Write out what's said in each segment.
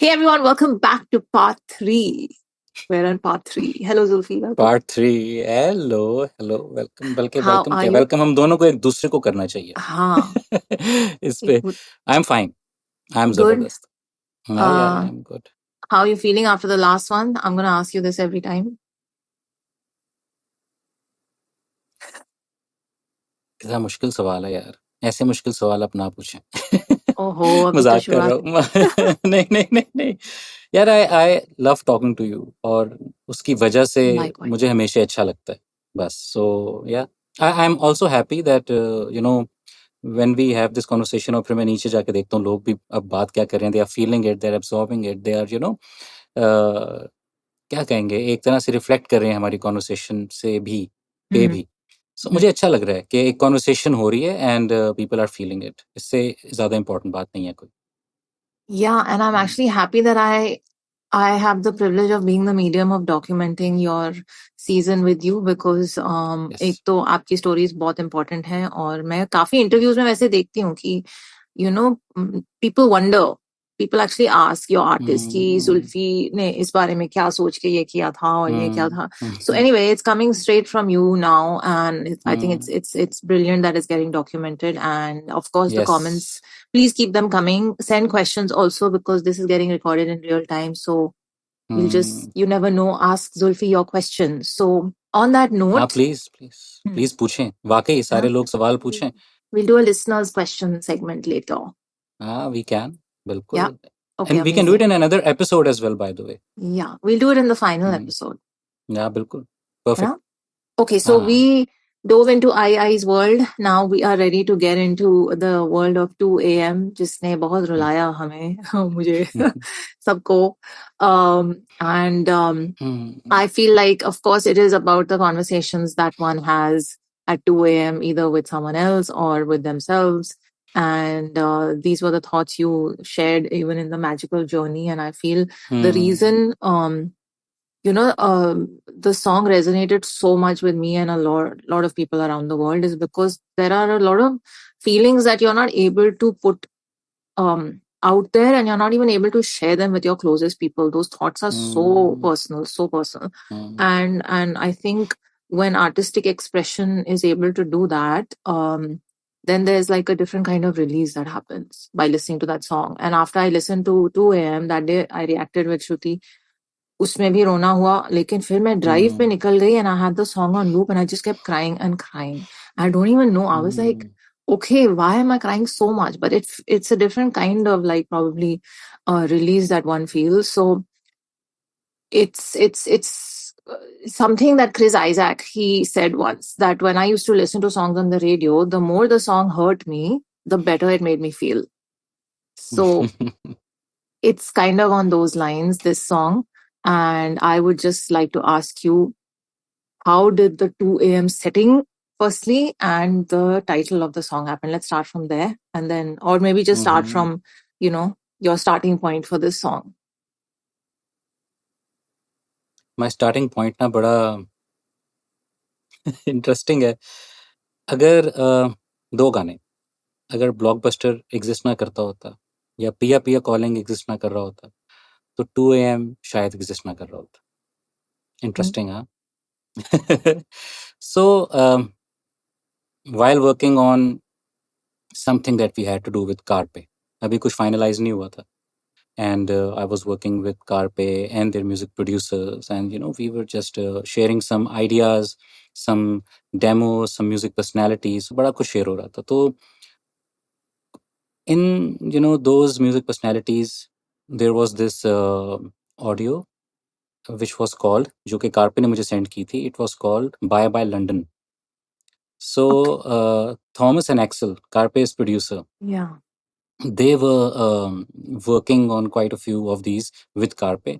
Hey everyone, welcome back to part 3. We're on part 3. Hello Zulfi, welcome. Part 3 hello welcome बल्कि How welcome are क्या you? Welcome हम दोनों को एक दूसरे को करना चाहिए हाँ, इस पे it would I am fine I am good. जबरदस्त हाँ यार आई Uh, am good how are you feeling after the last one? I'm gonna ask you this every time. कितना मुश्किल सवाल है यार ऐसे मुश्किल सवाल आप ना पूछें ओहो, अभी तो मजाक कर रहा शुरुआत हूँ नहीं यार I love talking to you और उसकी वजह से Likewise. मुझे हमेशा अच्छा लगता है बस सो या आई am also happy that you no when we have this conversation और फिर मैं नीचे जाके देखता हूँ लोग भी अब बात क्या कर रहे हैं they are feeling it they are absorbing it they are you know क्या कहेंगे एक तरह से रिफ्लेक्ट कर रहे हैं हमारी कॉन्वर्सेशन से भी पे भी सो मुझे अच्छा लग रहा है कि एक कॉन्वर्सेशन हो रही है and people are feeling it इससे ज़्यादा इम्पोर्टेंट बात नहीं है कोई Yeah, and I'm actually happy that I have the privilege of being the medium of documenting your season with you because Yes. एक तो आपकी stories बहुत important हैं और मैं काफी interviews में वैसे देखती हूँ कि you know people wonder people actually ask your artist कि जुल्फी ने इस बारे में क्या सोच के ये किया था और ये क्या था so anyway it's coming straight from you now and I think it's brilliant that it's getting documented and of course the Yes. comments please keep them coming send questions also because this is getting recorded in real time so we'll just you never know ask Zulfi your questions so on that हाँ note please पूछें वाकई सारे लोग सवाल पूछें we'll do a listeners question segment later हाँ we can बिल्कुल Yeah. Okay, and we can do it in another episode as well by the way Yeah, we'll do it in the final episode. Yeah, बिल्कुल perfect Yeah. Okay, so हाँ we dove into II's world. Now we are ready to get into the world of 2 a.m. जिसने बहुत रुलाया हमें मुझे सबको and I feel like of course it is about the conversations that one has at 2 a.m. either with someone else or with themselves and these were the thoughts you shared even in the magical journey and I feel the reason the song resonated so much with me and a lot of people around the world is because there are a lot of feelings that you're not able to put out there and you're not even able to share them with your closest people. Those thoughts are so personal. And I think when artistic expression is able to do that, then there's like a different kind of release that happens by listening to that song. And after I listened to 2 a.m. that day, I reacted with Shruti उसमें भी रोना हुआ लेकिन फिर मैं drive पे निकल गई and I had the song on loop and I just kept crying and crying. I don't even know. I was like, okay, why am I crying so much? But it's a different kind of like probably release that one feels. So it's something that Chris Isaac he said once that when I used to listen to songs on the radio, the more the song hurt me, the better it made me feel. So it's kind of on those lines, this song. And I would just like to ask you, how did the 2 a.m. setting, firstly, and the title of the song happen? Let's start from there. And then, or maybe just start from, your starting point for this song. My starting point ना बड़ा interesting है अगर दो गाने अगर blockbuster exist ना करता होता या पिया पिया कॉलिंग एग्जिस्ट ना कर रहा होता तो 2 AM शायद एग्जिस्ट ना कर रहा होता इंटरेस्टिंग हाँ so while working on something that we had to do with Carpe अभी कुछ finalize नहीं हुआ था and I was working with Carpe and their music producers and we were just sharing some ideas some demos some music personalities बड़ा कुछ share हो रहा था तो in those music personalities there was this audio which was called जो कि carpe ने मुझे सेंड की थी it was called Bye Bye London so Thomas and Axel Carpe's producer Yeah. they were working on quite a few of these with Carpe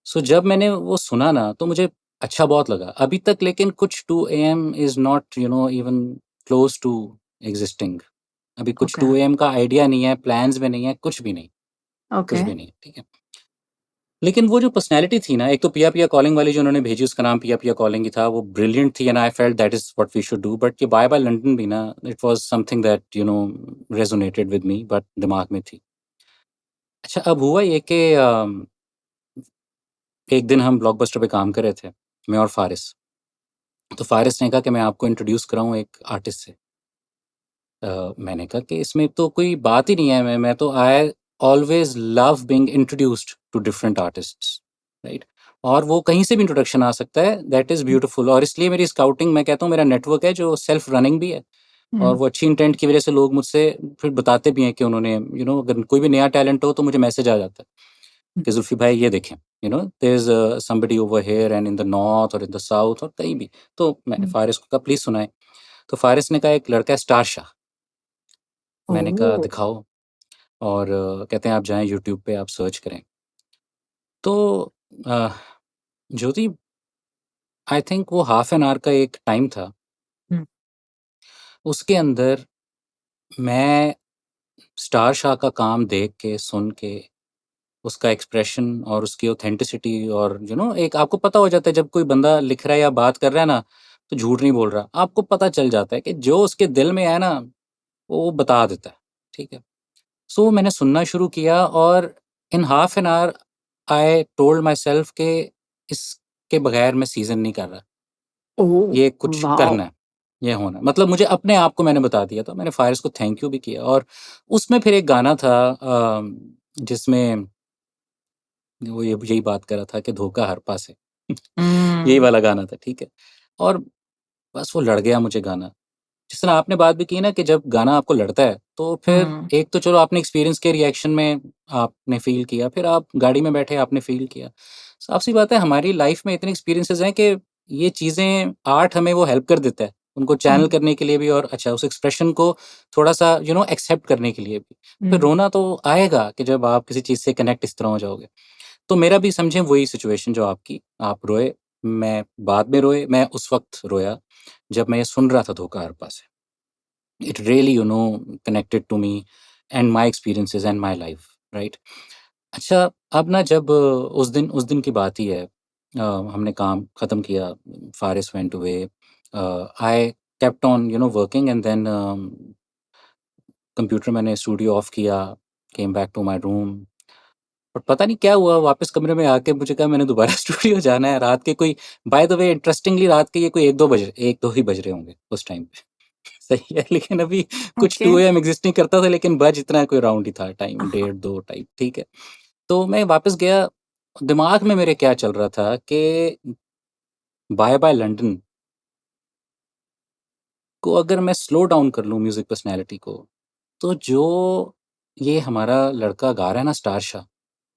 so जब मैंने वो सुना ना तो मुझे अच्छा बहुत लगा अभी तक लेकिन कुछ 2 AM is not even close to existing अभी कुछ 2 AM का आइडिया नहीं है प्लान्स में नहीं है कुछ भी नहीं कुछ भी नहीं ठीक है लेकिन वो जो पर्सनैलिटी थी ना एक तो पिया पिया कॉलिंग वाली जो उन्होंने भेजी उसका नाम पिया पिया कॉलिंग ही था वो ब्रिलियंट थी and I felt that is what we should do but ये बाय बाय लंदन भी ना it was something that resonated with me but दिमाग में थी अच्छा, अब हुआ ये कि एक दिन हम ब्लॉकबस्टर पे काम कर रहे थे, मैं और फ़ारिस। तो फ़ारिस ने कहा कि मैं आपको इंट्रोड्यूस कराऊँ एक आर्टिस्ट से। मैंने कहा कि इसमें तो कोई बात ही नहीं है, मैं तो I always love being introduced to different artists, right? और वो कहीं से भी इंट्रोडक्शन आ सकता है, दैट इज़ ब्यूटीफुल। और इसलिए मेरी स्काउटिंग, मैं कहता हूँ, मेरा नेटवर्क है जो सेल्फ रनिंग भी है। और वो अच्छी इंटेंट की वजह से लोग मुझसे फिर बताते भी हैं कि उन्होंने अगर कोई भी नया टैलेंट हो तो मुझे मैसेज आ जाता है कि जुल्फ़ी भाई ये देखें, there is somebody over here and in the north और इन द साउथ और कहीं भी। तो मैंने फ़ारिस को कहा प्लीज़ सुनाएँ। तो फ़ारिस ने कहा एक लड़का है स्टार शाह। मैंने कहा ओह! दिखाओ। और कहते हैं आप जाएँ यूट्यूब पे आप सर्च करें। तो अ, ज्योति, आई थिंक वो हाफ एन आवर का एक टाइम था। हुँ, उसके अंदर मैं स्टार शाह का काम देख के, सुन के, उसका एक्सप्रेशन और उसकी ऑथेंटिसिटी और एक आपको पता हो जाता है जब कोई बंदा लिख रहा है या बात कर रहा है ना, तो झूठ नहीं बोल रहा। आपको पता चल जाता है कि जो उसके दिल में है ना, वो बता देता है, ठीक है? सो मैंने सुनना शुरू किया और in half an hour I told my self कि इसके बगैर मैं सीज़न नहीं कर रहा। ओह! ये कुछ वॉव! करना है, ये होना है। मतलब मुझे अपने आप को मैंने बता दिया था। मैंने फ़ारिज़ को थैंक यू भी किया और उसमें फिर एक गाना था जिसमें वो ये यही बात कर रहा था कि धोखा हर पास है। यही हुँ, वाला गाना था, ठीक है? और बस वो लड़ गया मुझे गाना। जिस तरह आपने बात भी की ना कि जब गाना आपको लड़ता है, तो फिर हुँ, एक तो चलो आपने एक्सपीरियंस के रिएक्शन में आपने फ़ील किया, फिर आप गाड़ी में बैठे आपने फ़ील किया। साफ़-सी बात है हमारी लाइफ़ में इतने एक्सपीरियंसेस हैं कि ये चीज़ें आर्ट हमें वो हेल्प कर देता है, उनको हुँ, चैनल करने के लिए भी और अच्छा उस एक्सप्रेशन को थोड़ा-सा एक्सेप्ट करने के लिए भी। फिर हुँ, रोना तो आएगा कि जब आप किसी चीज़ से कनेक्ट इस तरह हो जाओगे। तो मेरा भी समझें वही सिचुएशन जो आपकी, आप रोए, मैं बाद में रोए, मैं उस वक़्त रोया जब मैं ये सुन रहा था धोखा हर पास है। It really connected to me and my experiences and my life, right? अच्छा, अब ना जब उस दिन की बात ही है। हमने काम ख़त्म किया, Faris went away, I kept on working and then computer मैंने स्टूडियो ऑफ किया, came back to my room और पता नहीं क्या हुआ, वापस कमरे में आके मुझे कहा मैंने दोबारा स्टूडियो जाना है। रात के कोई, बाय द वे इंटरेस्टिंगली रात के ये कोई 1-2 बज 1-2 ही बज रहे होंगे उस टाइम पे। सही है, लेकिन अभी कुछ ओके, 2 एएम एग्ज़िस्ट नहीं करता था, लेकिन बज इतना कोई राउंड ही था टाइम, हाँ, 1:30-2 टाइप, ठीक है। तो मैं वापस गया, दिमाग में मेरे क्या चल रहा था कि बाय बाय लंदन को अगर मैं स्लो डाउन कर लूँ म्यूज़िक पर्सनैलिटी को, तो जो ये हमारा लड़का गा रहा है ना star Shah,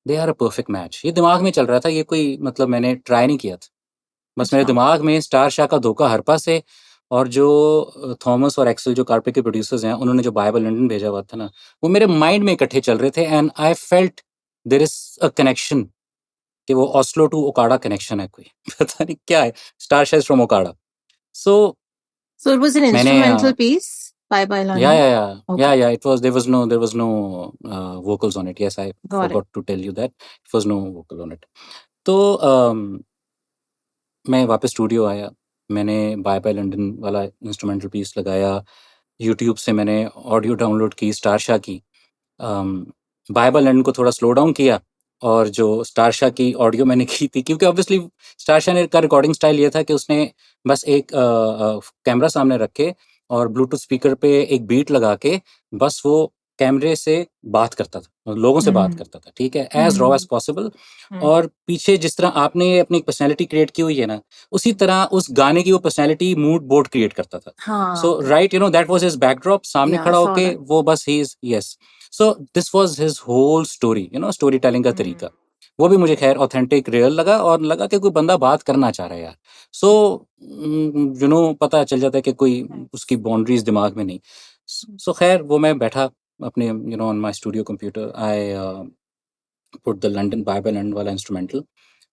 they are a perfect match. ये दिमाग में चल रहा था, ये कोई मतलब मैंने ट्राई नहीं किया था। बस मेरे अच्छा, दिमाग में स्टार शाह का धोखा हरपा से और जो थॉमस और एक्सेल जो कारपे के प्रोड्यूसर्स हैं, उन्होंने जो बाय बाय लंदन भेजा हुआ था ना, वो मेरे माइंड में इकट्ठे चल रहे थे and I felt there is a connection कि वो ओस्लो टू ओकाडा कनेक्शन है कोई। पता नहीं क्या है, star Shah is from Okada. So so it was an मैंने instrumental piece? Bye Bye या, London? या, या, Okay, yeah, yeah, it was there was no vocals on it. Yes, I got it. Forgot to tell you that there was no vocal on it. तो मैं वापस studio आया, मैंने bye bye London वाला instrumental piece लगाया, YouTube से मैंने audio download की स्टार शाह की। अम, बाय बाय लंदन को थोड़ा स्लो डाउन किया और जो स्टार शाह की ऑडियो मैंने की थी, क्योंकि ऑब्वियसली स्टार शाह ने का रिकॉर्डिंग स्टाइल ये था कि उसने बस एक कैमरा सामने रख के और ब्लूटूथ स्पीकर पे एक बीट लगा के बस वो कैमरे से बात करता था, लोगों से बात हुँ, करता था, ठीक है? एज़ रॉ एज़ हुँ, पॉसिबल। हुँ, और पीछे जिस तरह आपने अपनी एक पर्सनैलिटी क्रिएट की हुई है ना, उसी तरह उस गाने की वो पर्सनैलिटी मूड बोर्ड क्रिएट करता था। सो हाँ, right, that was his backdrop, सामने yeah, I खड़ा saw होके that. वो बस ही is yes. So this was his whole story, story telling का हुँ, तरीका। वो भी मुझे ख़ैर ऑथेंटिक रियल लगा और लगा कि कोई बंदा बात करना चाह रहा है यार। सो पता चल जाता है कि कोई उसकी नाइस। बाउंड्रीज़ दिमाग में नहीं। हुँ, सो ख़ैर वो मैं बैठा अपने on my studio computer, I put the London bye bye London वाला इंस्ट्रूमेंटल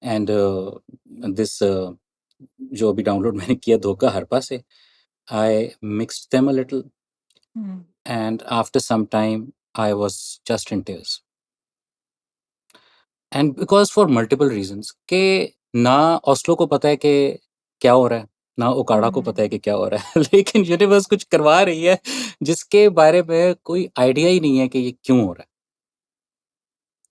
एंड दिस जो अभी डाउनलोड मैंने किया धोखा हरपा से, I mixed them a little hmm, and after some time I was just in tears. And because for multiple reasons कि ना ओस्लो को पता है कि क्या हो रहा है, ना ओकाडा को पता है हुँ, कि क्या हो रहा है। लेकिन यूनिवर्स कुछ करवा रही है जिसके बारे में कोई आइडिया ही नहीं है कि ये क्यों हो रहा है।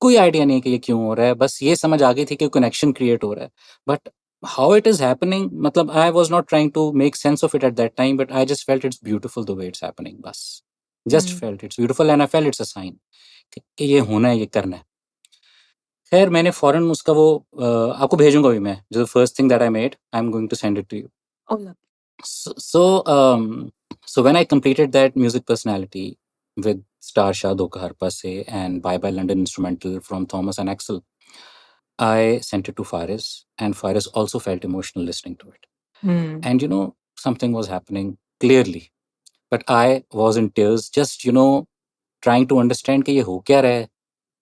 कोई आइडिया नहीं है कि ये क्यों हो रहा है, बस ये समझ आ गई थी कि कनेक्शन क्रिएट हो रहा है। But how it is happening, मतलब I was not trying to make sense of it at that time, but I just felt it's beautiful the way it's happening, बस just felt it's beautiful and I felt it's a sign कि ये होना है, ये करना है। खैर मैंने फौरन उसका वो आपको भेजूंगा भी मैं, जो first thing that I made, I am going to send it to you. Oh, lovely. So when I completed that music personality with Star Shah Dhoka Harpa Se and Bye Bye London Instrumental from Thomas and Axel, I sent it to Faris, and Faris also felt emotional listening to it. And you know, something was happening clearly, but I was in tears, just you know, trying to understand कि ये हो क्या रहा है,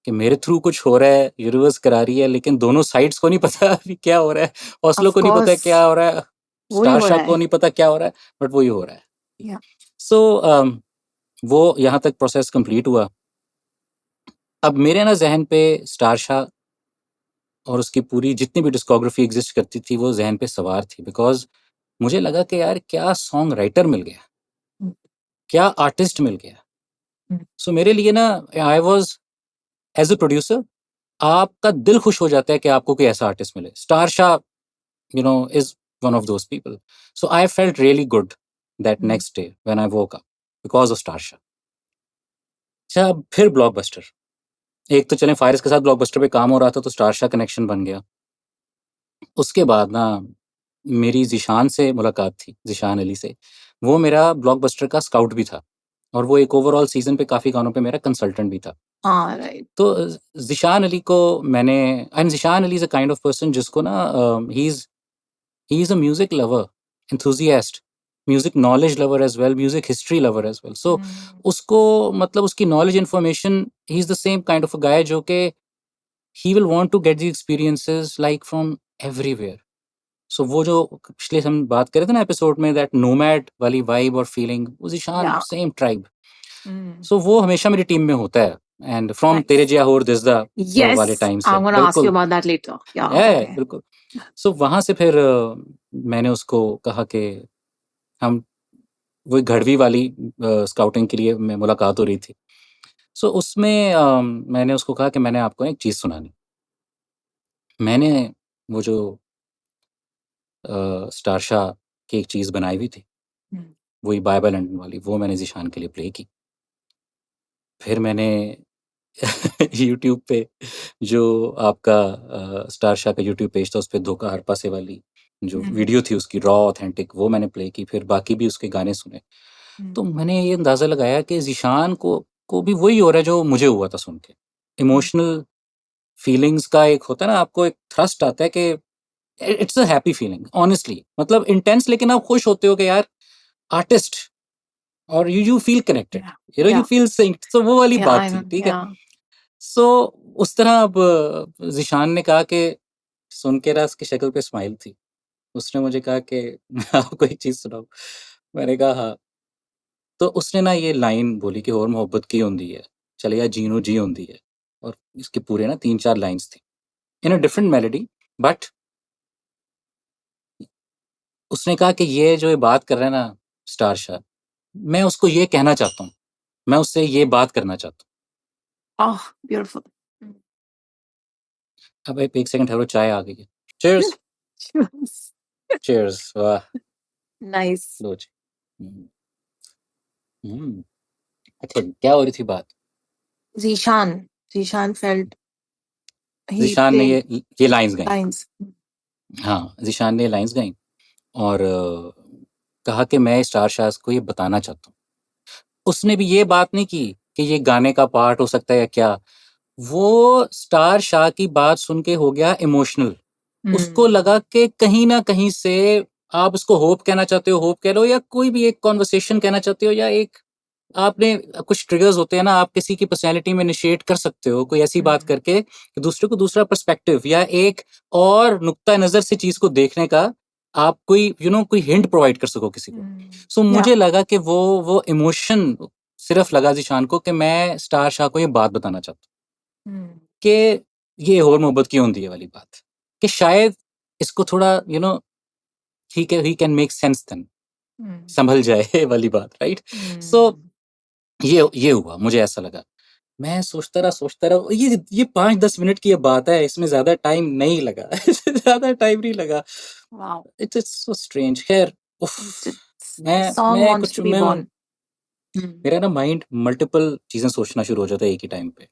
कि मेरे through कुछ हो रहा है, यूनिवर्स करा रही है, लेकिन दोनों साइड्स को नहीं पता अभी क्या हो रहा है, ऑस्लो Of को नहीं पता course. क्या हो रहा है, वही स्टार हो शाह रहा को है. नहीं पता क्या हो रहा है, बट वही हो रहा है। Yeah. सो वो यहाँ तक प्रोसेस कंप्लीट हुआ। अब मेरे ना जहन पे स्टार शाह और उसकी पूरी जितनी भी डिस्कोग्राफी एग्जिस्ट करती थी वो जहन पे सवार थी, बिकॉज मुझे लगा कि यार क्या सॉन्ग राइटर मिल गया, हम्म, क्या आर्टिस्ट मिल गया। हम्म, सो मेरे लिए ना, I was as a producer, आपका दिल खुश हो जाता है कि आपको कोई ऐसा आर्टिस्ट मिले। Star Shah you know is one of those people. So I felt really good that hmm, next day when I woke up because of Star Shah. अच्छा, अब फिर ब्लॉकबस्टर। एक तो चलें फारिस के साथ ब्लॉकबस्टर पे काम हो रहा था तो स्टार शाह कनेक्शन बन गया। उसके बाद ना मेरी ज़ीशान से मुलाकात थी, ज़ीशान अली से। वो मेरा ब्लॉकबस्टर का स्काउट भी था और वो एक ओवरऑल सीज़न पे काफ़ी गानों पे मेरा कंसल्टेंट भी था। हाँ, राइट. तो ज़ीशान अली को मैंने, and Zeeshan Ali is a kind of person जिसको ना he is a music lover, enthusiast, music knowledge lover as well, music history lover as well. So उसको मतलब उसकी knowledge information, he is the same kind of a guy जो कि he will want to get the experiences like from everywhere. So वो जो पिछले हम बात कर रहे थे ना एपिसोड में, दैट नोमैड वाली वाइब और फीलिंग, वो Zeeshan Yeah. Same tribe. So वो हमेशा मेरी टीम में होता है, एंड फ्रॉम तेरे Nice. जिया होर दिसदा वाले Yes, टाइम से I'm gonna ask you बिल्कुल about that later. Yeah, है, okay. बिल्कुल। सो वहाँ से फिर मैंने उसको कहा कि हम वो घड़वी वाली स्काउटिंग के लिए में मुलाकात हो रही थी। सो उसमें मैंने उसको कहा कि मैंने आपको एक चीज़ सुनानी। मैंने वो जो स्टार शाह की एक चीज़ बनाई हुई थी, हम्म, वही बाय बाय लंदन वाली, वो मैंने ज़ीशान के लिए प्ले की। फिर मैंने यूट्यूब पे जो आपका स्टार शाह का यूट्यूब पेज था, उस पे धोखा हरपा से वाली जो वीडियो थी उसकी रॉ ऑथेंटिक, वो मैंने प्ले की। फिर बाकी भी उसके गाने सुने। तो मैंने ये अंदाज़ा लगाया कि ज़ीशान को भी वही हो रहा है जो मुझे हुआ था सुन के। इमोशनल फीलिंग्स का एक होता है ना, आपको एक थ्रस्ट आता है कि it's a happy feeling honestly, मतलब इंटेंस, लेकिन आप खुश होते हो कि यार आर्टिस्ट, और you feel connected, Yeah, you know, you yeah, feel synced. तो वो वाली yeah, बात I know. थी, ठीक है। Yeah. सो उस तरह अब ज़ीशान ने कहा कि सुन के ना उसकी शक्ल पे स्माइल थी। उसने मुझे कहा कि आपको एक चीज़ सुनाऊँ? मैंने कहा हाँ। तो उसने ना ये लाइन बोली कि और मोहब्बत की होंदी है, चलिया जीनो जी होंदी है, और इसके पूरे ना 3-4 लाइन्स थी इन अ डिफरेंट मेलोडी, बट उसने कहा कि ये जो ये बात कर रहा है ना स्टार शाह, मैं उसको ये कहना चाहता हूँ, मैं उससे ये बात करना चाहता Oh, beautiful. हूँ। अब एक 1 सेकंड ठहरो, चाय आ गई है। Cheers, Cheers. चीयर्स, वाह! Nice. लो जी। हुँ, हुँ। अच्छा, क्या हो रही थी बात? Zishan felt he ज़ीशान ने played ये लाइन्स गाई। lines. हाँ, ज़ीशान ने लाइन्स गाई और कहा कि मैं स्टार शाह को ये बताना चाहता हूँ। उसने भी ये बात नहीं की कि ये गाने का पार्ट हो सकता है या क्या। वो स्टार शाह की बात सुन के हो गया इमोशनल। उसको लगा कि कहीं न कहीं से आप उसको होप कहना चाहते हो, होप कह लो, या कोई भी एक कन्वर्सेशन कहना चाहते हो, या एक आपने कुछ ट्रिगर्स होते हैं ना, आप किसी की पर्सनैलिटी में इनिशिएट कर सकते हो, कोई ऐसी बात करके कि दूसरे को दूसरा पर्सपेक्टिव या एक और नुक्ता नज़र से चीज़ को देखने का आप कोई कोई हिंट प्रोवाइड कर सको किसी को। सो Yeah. मुझे लगा कि वो इमोशन सिर्फ लगा ज़ीशान को कि मैं स्टार शाह को ये बात बताना चाहता हूँ कि ये और मोहब्बत की होंदी है वाली बात, कि शायद इसको थोड़ा he can make sense then, संभल जाए वाली बात, राइट? सो ये हुआ, मुझे ऐसा लगा। मैं सोचता रहा, ये 5-10 मिनट की ये बात है, इसमें ज़्यादा टाइम नहीं लगा। ज़्यादा टाइम नहीं लगा। Wow. It's so strange. खैर, उफ़! The song मैं wants कुछ to be मैं born. मेरा ना माइंड मल्टीपल चीज़ें सोचना शुरू हो जाता है एक ही टाइम पे।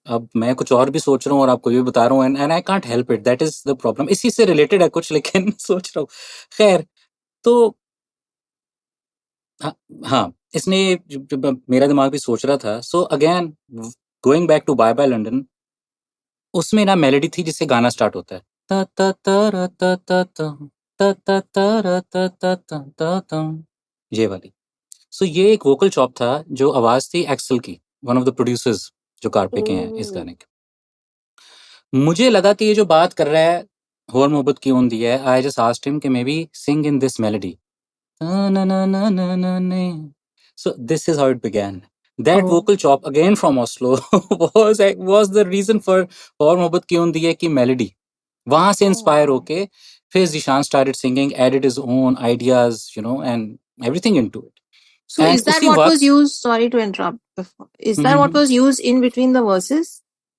अब मैं कुछ और भी सोच रहा हूँ और आपको ये भी बता रहा हूँ, and I can't help it, that is the problem. इसी से रिलेटेड है कुछ, लेकिन सोच रहा हूँ। खैर, तो हाँ, हाँ, इसने जब जब मेरा दिमाग भी सोच रहा था, so again going back to bye bye London, उसमें ना मेलोडी थी जिससे गाना स्टार्ट होता है। ता ता ता रा ता ता तम, ता ता ता रा ता ता तम ता तम, ये वाली। सो ये एक वोकल चॉप था जो आवाज़ थी एक्सेल की, वन ऑफ द प्रोड्यूसर्स जो कारपे के हैं इस Oh. गाने के। मुझे लगा कि ये जो बात कर रहा है, और मोहब्बत क्यों होंदी है, आई जस्ट आस्क्ड हिम कि maybe sing in this melody. Na na na na na na na. So this is how it began. That Oh. vocal chop again from Oslo was the reason for और मोहब्बत क्यों दी है की melody. वहाँ से Oh, inspire wow. होके फिर Zishan started singing, added his own ideas, you know, and everything into it. So And is that उसी what was वक्त used? Sorry to interrupt. Is that what was used in between the verses?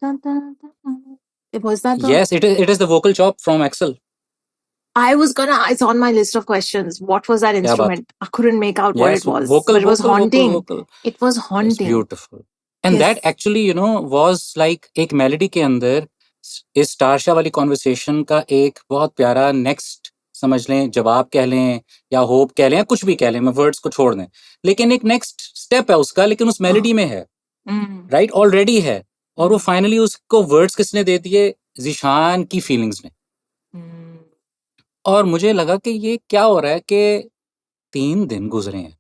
Dun, dun, dun, dun. Was that the? yes, it is the vocal chop from Axel. I was gonna. It's on my list of questions. What was that क्या बात? instrument? I couldn't make out what Yes, it was, vocal, but it was vocal, vocal, haunting. vocal. It was It's haunting. beautiful. And that Yes. actually, you know, was like एक melody के अंदर इस स्टारशा वाली conversation का एक बहुत प्यारा next, समझ लें, जवाब कह लें या होप कह लें या कुछ भी कह लें, मैं वर्ड्स को छोड़ दें, लेकिन एक नेक्स्ट स्टेप है उसका, लेकिन उस मेलोडी में है, राइट, ऑलरेडी है, और वो फाइनली उसको वर्ड्स किसने दे दिए? जिशान की फीलिंग्स ने। और मुझे लगा कि ये क्या हो रहा है कि 3 दिन गुजरे हैं,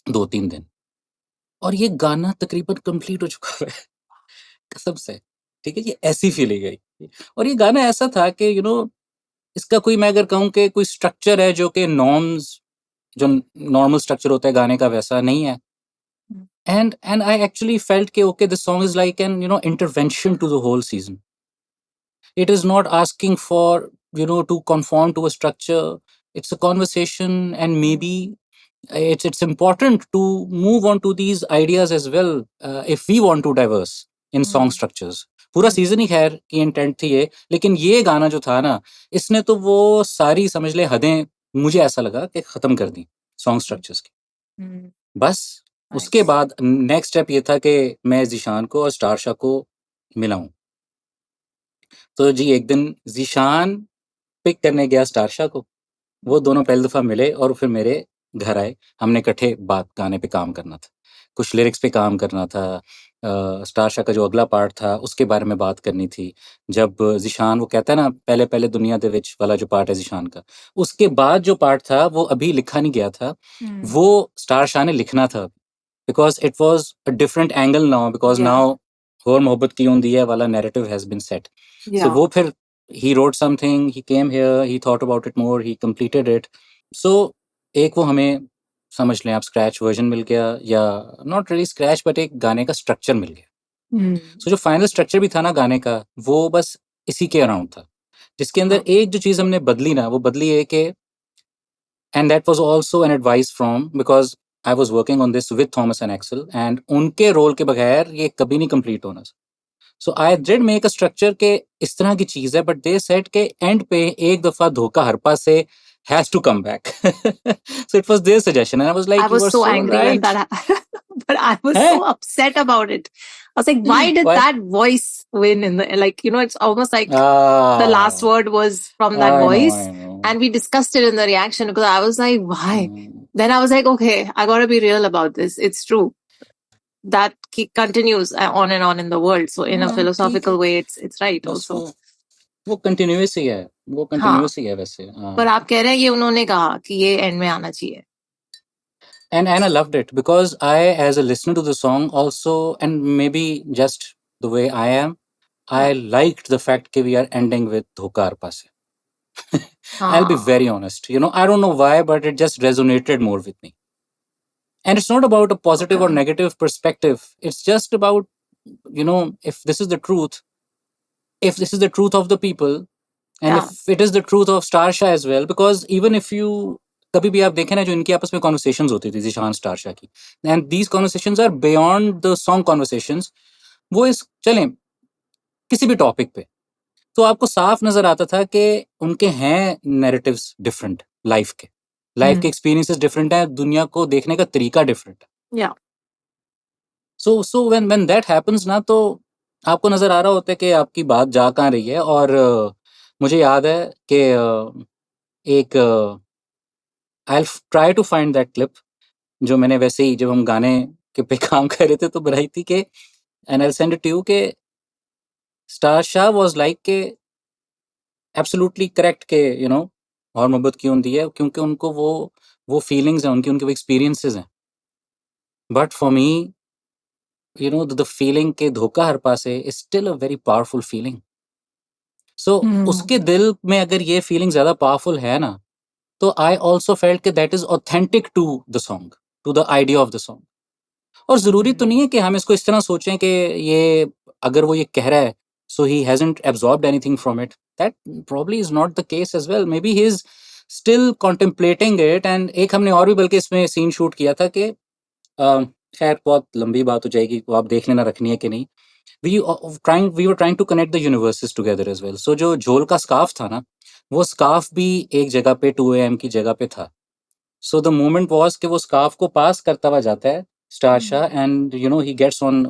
2-3 दिन, और ये गाना तकरीबन कंप्लीट हो चुका है। कसम से, ठीक है? ये ऐसी फीलिंग है। और ये गाना ऐसा था कि यू नो, इसका कोई, मैं अगर कहूँ कि कोई स्ट्रक्चर है जो कि नॉर्म्स, जो नॉर्मल स्ट्रक्चर होता है गाने का, वैसा नहीं है। एंड आई एक्चुअली फेल्ट कि okay, this song is like an, you know, intervention to the whole season. It is not asking for, you know, to conform to a structure. It's a conversation, and maybe it's important to move on to these ideas as well, if we want to diverse in song structures. पूरा season ही खैर की intent थी ये, लेकिन ये गाना जो था ना, इसने तो वो सारी, समझ ले, हदें, मुझे ऐसा लगा कि खत्म कर दी सॉन्ग स्ट्रक्चर्स की। बस उसके बाद नेक्स्ट स्टेप ये था कि मैं जिशान को और स्टारशा को मिलाऊं। तो जी एक दिन ज़ीशान पिक करने गया स्टारशा को, वो दोनों पहली दफ़ा मिले और फिर मेरे घर आए, हमने इकट्ठे गाने पे काम करना था, कुछ लिरिक्स पे काम करना था, स्टारशा का जो अगला पार्ट था उसके बारे में बात करनी थी। जब ज़ीशान वो कहता है ना, पहले दुनिया दे विच वाला जो पार्ट है ज़ीशान का, उसके बाद जो पार्ट था वो अभी लिखा नहीं गया था, वो स्टारशा ने लिखना था, because it was a different angle now, because now और मोहब्बत की ऊंदी है वाला narrative has been set. So वो फिर he wrote something, he came here, he thought about it more, he completed it. So एक वो हमें, समझ लें आप, स्क्रैच वर्जन मिल गया, या नॉट रियली स्क्रैच, बट एक गाने का स्ट्रक्चर मिल गया। सो जो फाइनल स्ट्रक्चर भी था ना गाने का, वो बस इसी के अराउंड था, जिसके अंदर एक जो चीज़ हमने बदली ना, वो बदली है कि, and that was also an advice from, because I was working on this with Thomas and Axel, and उनके रोल के बगैर ये कभी नहीं कंप्लीट होना। So I did make a structure के इस तरह की चीज है, बट दे सेड के एंड पे एक दफा धोखा हरपा से has to come back. So it was their suggestion, and I was I like, you was are so so angry when right. that happened. But I was है? so upset about it. I was like, why did Why? that voice win in the, like, you know, it's almost like the last Ah, word was from that I voice. know. And we discussed it in the reaction because I was like, why? Then I was like, okay, I gotta be real about this. It's true. That continues on and on in the world. So in a हाँ, ठीक है, philosophical way, it's right बस also. वो continuous ही है, वो हाँ, continuous ही है वैसे। हाँ, पर आप कह रहे हैं ये उन्होंने कहा कि ये एंड में आना चाहिए। and I loved it because I, as a listener to the song also, and maybe just the way I am, I liked the fact that we are ending with धोखा हरपा से। I'll be very honest. You know, I don't know why, but it just resonated more with me. And it's not about a positive or negative perspective. It's just about, you know, if this is the truth, if this is the truth of the people, and if it is the truth of Starsha as well, because even if you कभी भी आप देखें ना, जो इनकी आपस में conversations होती थी ज़ीशान स्टार शाह की, and these conversations are beyond the song conversations. वो इस चलें किसी भी टॉपिक पे, तो आपको साफ नजर आता था कि उनके हैं नैरेटिव्स डिफरेंट लाइफ के, लाइफ के एक्सपीरियंसेस डिफरेंट है, दुनिया को देखने का तरीका डिफरेंट है। या सो व्हेन दैट हैपेंस ना, तो आपको नजर आ रहा होता है कि आपकी बात जा कहाँ रही है। और मुझे याद है कि एक I try to find that clip, जो मैंने वैसे ही जब हम गाने के पे काम कर रहे थे तो बनाई थी कि, and I send it to you, के स्टार शाह वाज लाइक के एब्सोल्युटली करेक्ट के और मोहब्बत क्यों होती है, क्योंकि उनको वो फीलिंग्स हैं उनकी, उनके वो एक्सपीरियंसेस हैं। But for me the feeling के धोखा हर पासे is still a very powerful feeling. So उसके दिल में अगर ये फीलिंग ज्यादा पावरफुल है ना, तो आई ऑल्सो फेल्ट कि that is authentic to the song, to the idea of the song. और जरूरी तो नहीं है कि हम इसको इस तरह सोचें कि ये अगर वो ये कह रहा है, so he hasn't absorbed anything from it. That probably is not the case as well, maybe he is still contemplating it. And एक हमने और भी बल्कि इसमें सीन शूट किया था कि खैर बहुत लंबी बात हो जाएगी, वो आप देख लेना रखनी है कि नहीं। we were trying to connect the universes together as well. So जो झोल का स्कार्फ था ना, वो स्कार्फ भी एक जगह पे 2 AM की जगह पे था। सो द मोमेंट वाज कि वो स्कार्फ को पास करता हुआ जाता है star Shah, and he gets on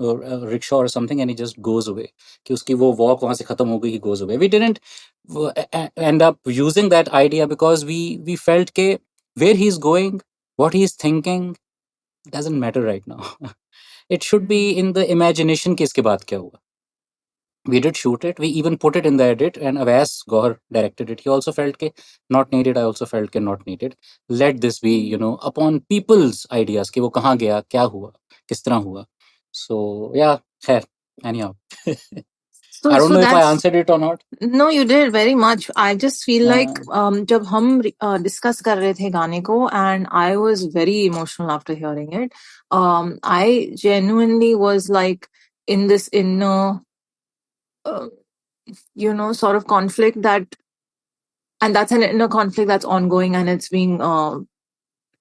rickshaw और something, and he just goes away, कि उसकी वो वॉक वहां से खत्म हो गई, he goes away. We didn't end up using that idea because we felt के where he is going, what he is thinking doesn't matter right now. It should be in the imagination कि इसके बाद क्या हुआ। We did shoot it, we even put it in the edit, and Avas Gohar directed it. He also felt ke not needed, I also felt ke not needed. Let this be upon people's ideas कि वो कहाँ गया, क्या हुआ, किस तरह हुआ। So yeah, khair, anyhow. I don't so know if I that's answered it or not. No, you did very much. I just feel like Uh, जब हम discuss कर रहे थे गाने को, and I was very emotional after hearing it. I genuinely was like in this inner, uh, sort of conflict and that's an inner conflict that's ongoing, and it's being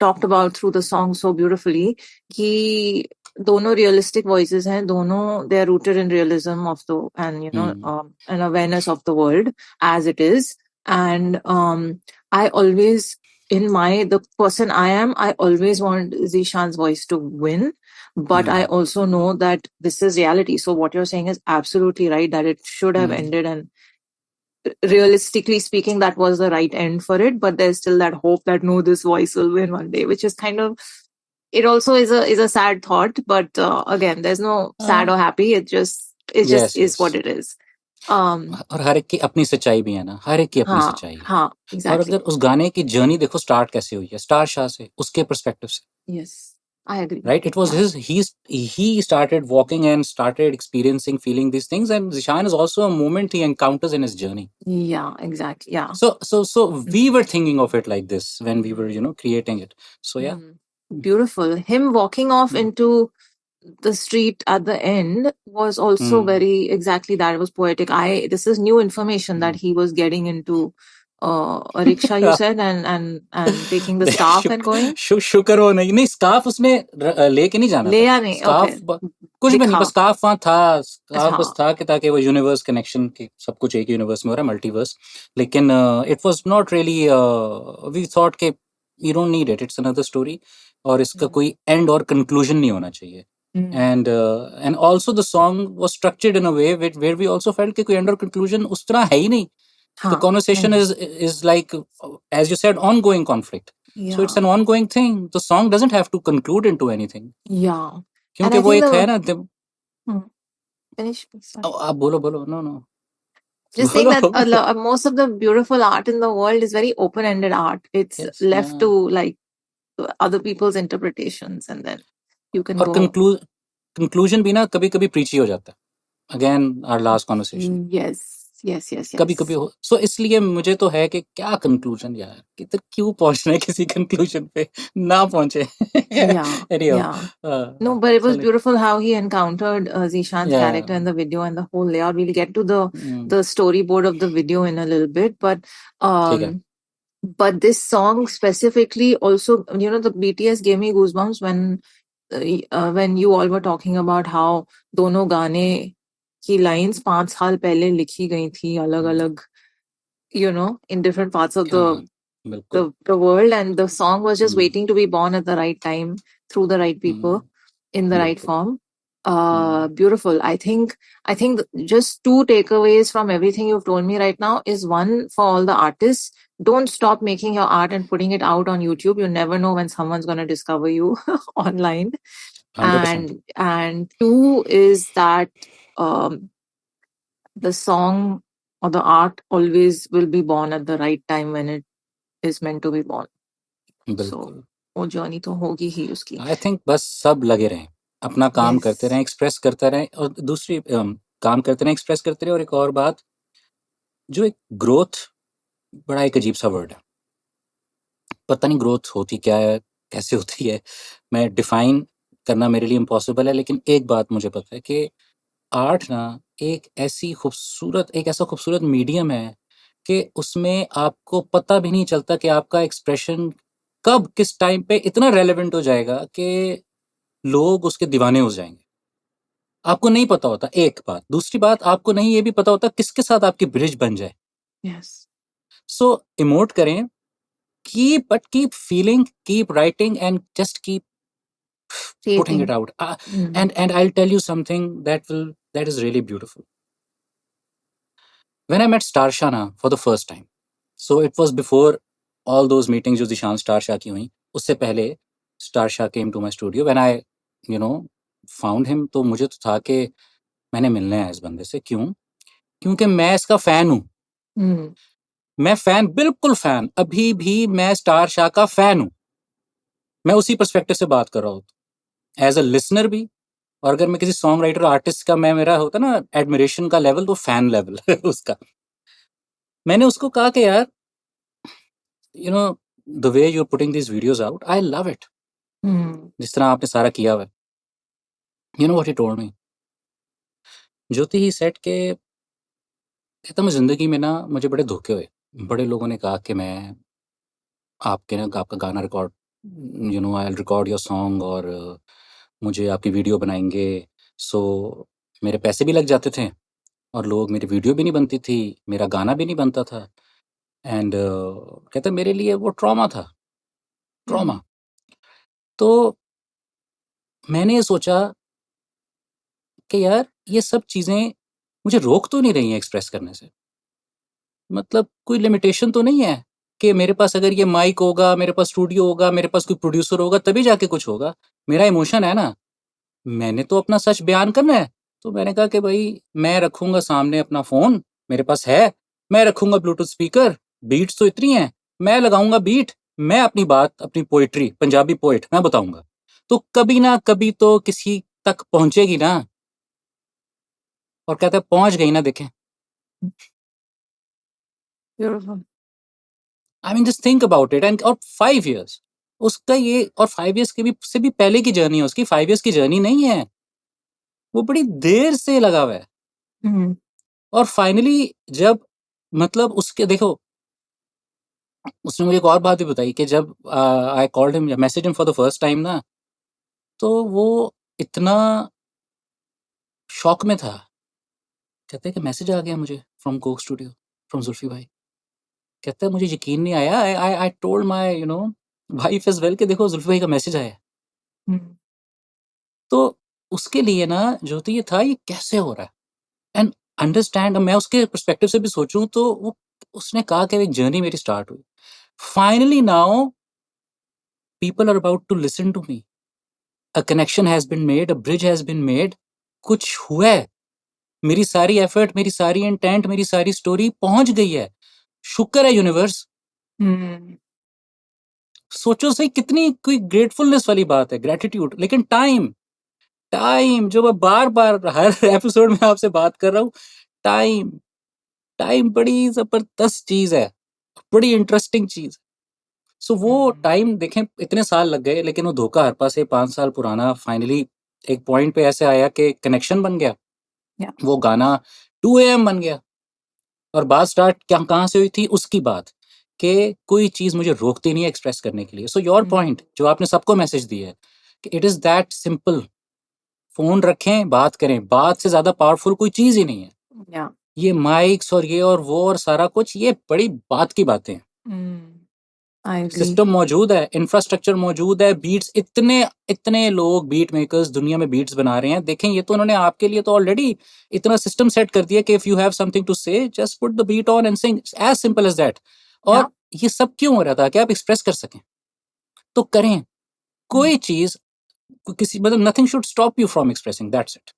talked about through the song so beautifully. कि दोनों realistic voices हैं, दोनों they are rooted in realism of the and an awareness of the world as it is. And I always, in the person I am, I always want Zishan's voice to win, but I also know that this is reality. So what you're saying is absolutely right, that it should have ended, and realistically speaking, that was the right end for it. But there's still that hope that no, this voice will win one day, which is kind of, it also is a sad thought. But again, there's no sad or happy. It just yes, is what it is. और हर एक की अपनी सच्चाई भी है ना, हर एक की अपनी सच्चाई है। हाँ, और exactly. अगर उस गाने की जर्नी देखो स्टार्ट कैसे हुई है, स्टार शाह से, उसके पर्सपेक्टिव से, Yes, I agree. right? It was he started walking and started experiencing, feeling these things, and Zishan is also a moment he encounters in his journey. Yeah, exactly. Yeah. So we were thinking of it like this when we were creating it. So yeah. Beautiful. Him walking off into the street at the end was also very exactly that. It was poetic. This is new information that he was getting into a rickshaw, you said, and taking the staff and going. शुक्र हो नहीं scarf उसने लेके नहीं जाना ले था। आने, स्कार्फ okay. कुछ भी नहीं, दिखा। बस स्कार्फ वहाँ था। स्कार्फ अच्छा। बस था कि ताकि वो यूनिवर्स कनेक्शन की, सब कुछ एक यूनिवर्स में हो रहा है, मल्टीवर्स। लेकिन it was not really, we thought के you don't need it, it's another story, और इसका कोई एंड और कंक्लूजन नहीं होना चाहिए। And also the song was structured in a way where we also felt कि कोई एंड और कंक्लूजन उस तरह है ही नहीं। The conversation is like, as you said, ongoing conflict. Yeah. So it's an ongoing thing. The song doesn't have to conclude into anything. Yeah. क्योंकि वो एक है ना, finish. आप बोलो no. Just saying that most of the beautiful art in the world is very open-ended art. It's left to like other people's interpretations, and then you can और go. conclusion भी ना कभी-कभी preachy हो जाता है. Again, our last conversation. Yes. कभी-कभी हो। सो इसलिए मुझे तो है कि क्या कंक्लूजन यार, किधर क्यों पहुंचना है किसी कंक्लूजन पे, ना पहुंचे। Anyhow, No, but it was beautiful how he encountered Zishan's character in the video and the whole layout. We'll get to the storyboard of the video in a little bit, but But this song specifically also, the BTS gave me goosebumps when you all were talking about how दोनों गाने की lines 5 साल पहले लिखी गई थी अलग अलग, in different parts of हाँ, बिल्कुल। the world, and the song was just hmm, waiting to be born at the right time through the right people in the right बिल्कुल। form. Hmm, Beautiful. I think just two takeaways from everything you've told me right now is, one, for all the artists, don't stop making your art and putting it out on YouTube. You never know when someone's going to discover you online. 100%। And two is that um, the song or the art always will be born at the right time when it is meant to be born. So बिल्कुल। वो journey तो होगी ही उसकी. I think बस सब लगे रहें, अपना काम करते Yes. रहें, एक्सप्रेस करते रहें, और दूसरी काम करते रहें, एक्सप्रेस करते रहें, और एक और बात, जो एक ग्रोथ, बड़ा एक अजीब-सा वर्ड है। पता नहीं ग्रोथ होती क्या है, कैसे होती है? मैं डिफाइन करना मेरे लिए इम्पॉसिबल है, लेकिन एक बात मुझे पता है कि आर्ट ना एक ऐसा खूबसूरत मीडियम है कि उसमें आपको पता भी नहीं चलता कि आपका एक्सप्रेशन कब, किस टाइम पे इतना रेलेवेंट हो जाएगा कि लोग उसके दीवाने हो जाएँगे। आपको नहीं पता होता, एक बात। दूसरी बात, आपको नहीं ये भी पता होता किसके साथ आपकी ब्रिज बन जाए। Yes. सो इमोट करें, keep feeling, keep writing, and just keep putting it Creating. out. Mm. And I'll tell you something that is really beautiful. When I met Starsha na for the first time, so it was before all those meetings जो दिशान Starsha की हुई, उससे पहले Starsha came to my studio. When I found him, तो मुझे तो था कि मैंने मिलना है इस बंदे से। क्यों? क्योंकि मैं इसका फैन हूँ। Mm. मैं फैन, बिल्कुल फैन, अभी भी मैं स्टारशा का फैन हूँ। मैं उसी पर्सपेक्टिव से बात कर रहा हूँ, एज अ लिसनर भी, और अगर मैं किसी सॉन्ग राइटर आर्टिस्ट का, मेरा होता ना एडमिरेशन का लेवल, तो फैन लेवल उसका। मैंने उसको कहा कि यार, you know the way you are putting this videos out, I love it, Mm. जिस तरह आपने सारा किया हुआ है। You know what he told me? Jyoti he said के, कहता मैं जिंदगी में ना, मुझे बड़े धोखे हुए। बड़े लोगों ने कहा कि मैं आपका गाना record, I will record your song, और मुझे आपकी वीडियो बनाएंगे। सो मेरे पैसे भी लग जाते थे, और लोग, मेरी वीडियो भी नहीं बनती थी, मेरा गाना भी नहीं बनता था। एंड कहते मेरे लिए वो ट्रॉमा था, ट्रॉमा। Mm. तो मैंने ये सोचा कि यार, ये सब चीज़ें मुझे रोक तो नहीं रही हैं एक्सप्रेस करने से। मतलब कोई लिमिटेशन तो नहीं है कि मेरे पास अगर ये माइक होगा, मेरे पास स्टूडियो होगा, मेरे पास कोई प्रोड्यूसर होगा, तभी जाके कुछ होगा। मेरा इमोशन है ना, मैंने तो अपना सच बयान करना है। तो मैंने कहा कि भई, मैं रखूँगा सामने अपना फ़ोन, मेरे पास है, मैं रखूँगा ब्लूटूथ स्पीकर, बीट्स तो इतनी हैं, मैं लगाऊँगा बीट, मैं अपनी बात, अपनी पोएट्री, पंजाबी पोएट मैं बताऊँगा। तो कभी ना कभी तो किसी तक पहुँचेगी ना। और कहता है पहुँच गई ना, देखें। Beautiful. I mean just think about it, and और 5 इयर्स उसका ये, और 5 इयर्स के भी से भी पहले की जर्नी है उसकी, 5 इयर्स की जर्नी नहीं है। वो बड़ी देर से लगा हुआ है। Mm. और फाइनली जब, मतलब उसके देखो, उसने मुझे एक और बात भी बताई कि जब I called him, message him for the first time ना, तो वो इतना शॉक में था। कहते हैं कि मैसेज आ गया मुझे from Coke studio, from Zulfi भाई। कहता है मुझे यकीन नहीं आया, I I I told my wife as well कि देखो जुल्फी भाई का मैसेज आया है। Mm. तो उसके लिए ना, ज्योति, ये था, ये कैसे हो रहा है? एंड अंडरस्टैंड, मैं उसके पर्सपेक्टिव से भी सोचूँ तो वो, उसने कहा कि एक जर्नी मेरी स्टार्ट हुई। Finally now people are about to listen to me. A connection has been made, a bridge has been made. कुछ हुआ है। मेरी सारी एफर्ट, मेरी सारी इंटेंट, मेरी सारी स्टोरी पहुँच गई है। शुक्र है यूनिवर्स। Mm. सोचो सही, कितनी कोई ग्रेटफुलनेस वाली बात है, ग्रैटिट्यूड। लेकिन टाइम, टाइम जो मैं बार-बार हर एपिसोड में आपसे बात कर रहा हूँ, टाइम, टाइम बड़ी ज़बरदस्त चीज़ है, बड़ी इंटरेस्टिंग चीज़। सो वो Mm. टाइम देखें, इतने साल लग गए, लेकिन वो धोखा हरपा से 5 साल पुराना फाइनली एक पॉइंट पे ऐसे आया कि कनेक्शन बन गया। Yeah. वो गाना 2 AM बन गया। और बात स्टार्ट क्या, कहाँ से हुई थी उसकी बात, कि कोई चीज़ मुझे रोकती नहीं है एक्सप्रेस करने के लिए। सो योर पॉइंट जो आपने सबको मैसेज दिया है कि it is that simple, phone रखें, बात करें, बात से ज़्यादा पावरफुल कोई चीज़ ही नहीं है। Yeah. ये माइक्स और ये और वो और सारा कुछ, ये बड़ी बात की बातें हैं। I agree. सिस्टम मौजूद है, इंफ्रास्ट्रक्चर मौजूद है, बीट्स इतने लोग बीट मेकर्स दुनिया में बीट्स बना रहे हैं। देखें, ये तो उन्होंने आपके लिए तो ऑलरेडी इतना सिस्टम सेट कर दिया कि if you have something to say just put the beat on and sing, as simple as that. और Yeah. ये सब क्यों हो रहा था कि आप एक्सप्रेस कर सकें, तो करें। कोई चीज किसी मतलब nothing should stop you from expressing, that's it.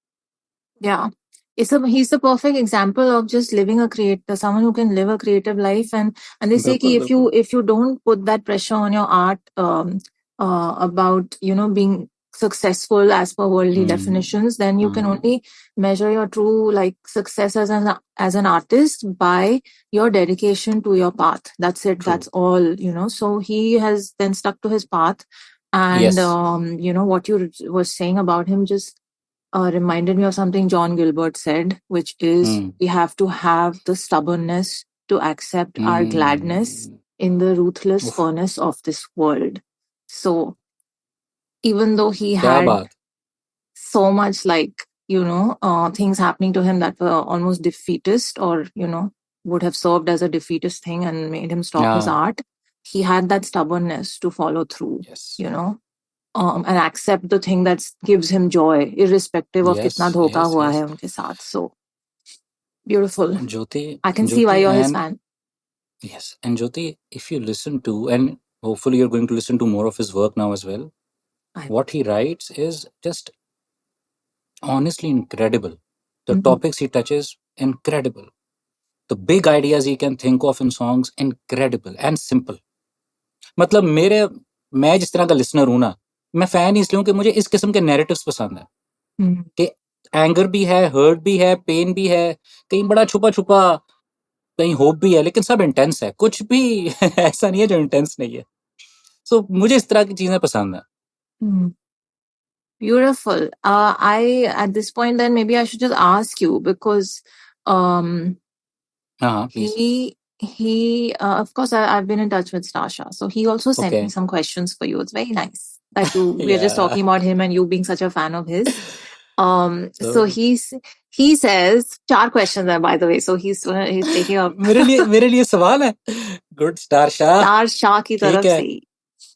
Yeah. He's the perfect example of just living a creative, someone who can live a creative life. And they say बिल्कुल कि बिल्कुल। if you don't put that pressure on your art, about, being successful as per worldly definitions, then you can only measure your true like success as an artist by your dedication to your path. That's it. True. That's all, So he has then stuck to his path. And Yes. what you were saying about him just reminded me of something John Gilbert said, which is we have to have the stubbornness to accept our gladness in the ruthless उफ, furnace of this world. So even though he क्या had बात। so much like, things happening to him that were almost defeatist or, would have served as a defeatist thing and made him stop his हाँ, art, he had that stubbornness to follow through, yes, and accept the thing that gives him joy, irrespective of yes, कितना धोखा yes, हुआ yes. है उनके साथ. So beautiful. Jyoti, I can see why Jyoti, you're his and fan. yes, and Jyoti, if you listen to, and hopefully you're going to listen to more of his work now as well, I, what he writes is just honestly incredible. The Mhm. topics he touches, incredible. The big ideas he can think of in songs, incredible and simple. मतलब मैं जिस तरह का listener हूं ना, मैं fan इसलिए हूं कि मुझे इस किस्म के नैरेटिव्स पसंद है Mhm. कि एंगर भी है, हर्ट भी है, पेन भी है, कहीं बड़ा छुपा छुपा, कहीं होप भी है, लेकिन सब इंटेंस है। कुछ भी ऐसा नहीं है जो इंटेंस नहीं है। सो मुझे इस तरह की चीजें पसंद है। Mhm. Beautiful. At this point, then maybe I should just ask you because, हाँ हाँ, please. of course, I've been in touch with Stasha. So he also sent okay. me some questions for you. It's very nice that we're just या talking about him and you being such a fan of his. तो So he says, 4 questions are, by the way. So he's taking up मेरे लिए सवाल है। Good star Shah. Star Shah की ठीक तरफ है, से ही.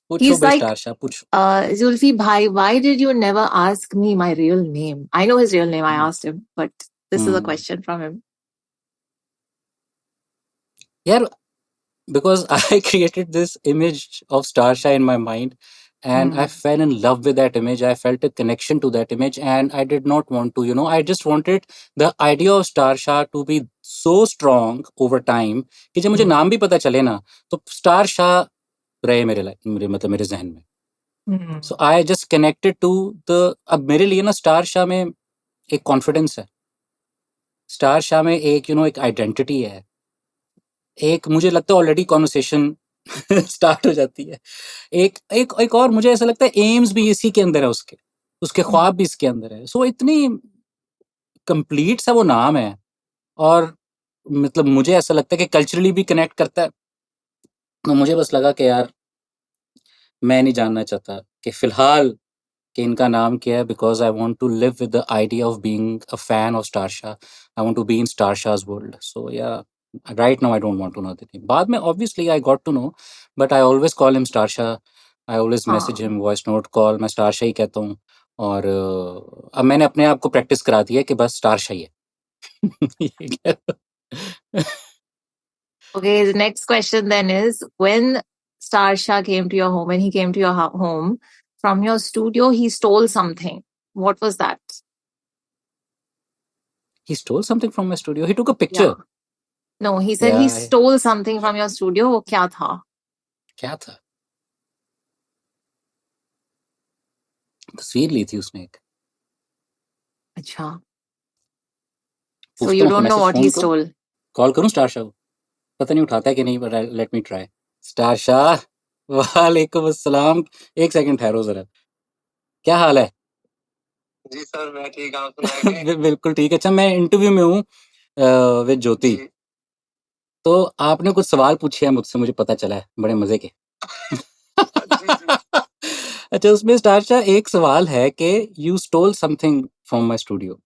पूछो He's भाई like, स्टार शाह, पूछो। Zulfi bhai, why did you never ask me my real name? I know his real name. I asked him, but this is a question from him. यार, because I created this image of Star Shah in my mind, and I fell in love with that image. I felt a connection to that image, and I did not want to, I just wanted the idea of Star Shah to be so strong over time कि जब मुझे नाम भी पता चले ना, तो star Shah रहे मेरे जहन में. So I just connected to the, अब मेरे लिए ना स्टार शाह में एक कॉन्फिडेंस है, स्टार शाह में एक एक आइडेंटिटी है, एक मुझे लगता है ऑलरेडी कॉन्वर्सेशन स्टार्ट हो जाती है। एक एक एक और मुझे ऐसा लगता है एम्स भी इसी के अंदर है, उसके ख्वाब भी इसके अंदर है। सो इतनी कंप्लीट सा वो नाम है, और मतलब मुझे ऐसा लगता है कि कल्चरली भी कनेक्ट करता है। तो मुझे बस लगा कि यार मैं नहीं जानना चाहता कि फिलहाल कि इनका नाम क्या है, because I want to live with the idea of being a fan of star Shah. I want to be in star Shah's world. So yeah right now I don't want to know anything. बाद में obviously I got to know, but I always call him star Shah. I always message him, voice note, call, मैं star Shah ही कहता हूँ। और अब मैंने अपने आप को प्रैक्टिस करा दी है कि बस स्टार शाह ही है। ये क्या? Okay, the next question then is, when Star Shah came to your home, when he came to your home from your studio, he stole something. What was that? He stole something from my studio. He took a Yeah. picture. No, he said he Yeah, stole something from your studio. वो क्या था? क्या था? तस्वीर ली थी उसने एक। अच्छा. So पूछता you हूँ उसको, don't know message what phone he करूँ, stole. कॉल करूँ स्टार शाह को? पता नहीं उठाता है कि नहीं, but let me try. Star Shah, वालेकुम अस्सलाम। एक सेकंड ठहरो जरा। क्या हाल है? जी सर, मैं ठीक, आप सुनाइए। बिल्कुल ठीक है। अच्छा, मैं इंटरव्यू में हूँ विद ज्योति। जी। तो आपने कुछ सवाल पूछे हैं मुझसे, मुझे पता चला है, बड़े मजे के। अच्छा, उसमें स्टार्शा एक सवाल है कि you stall something from my studio.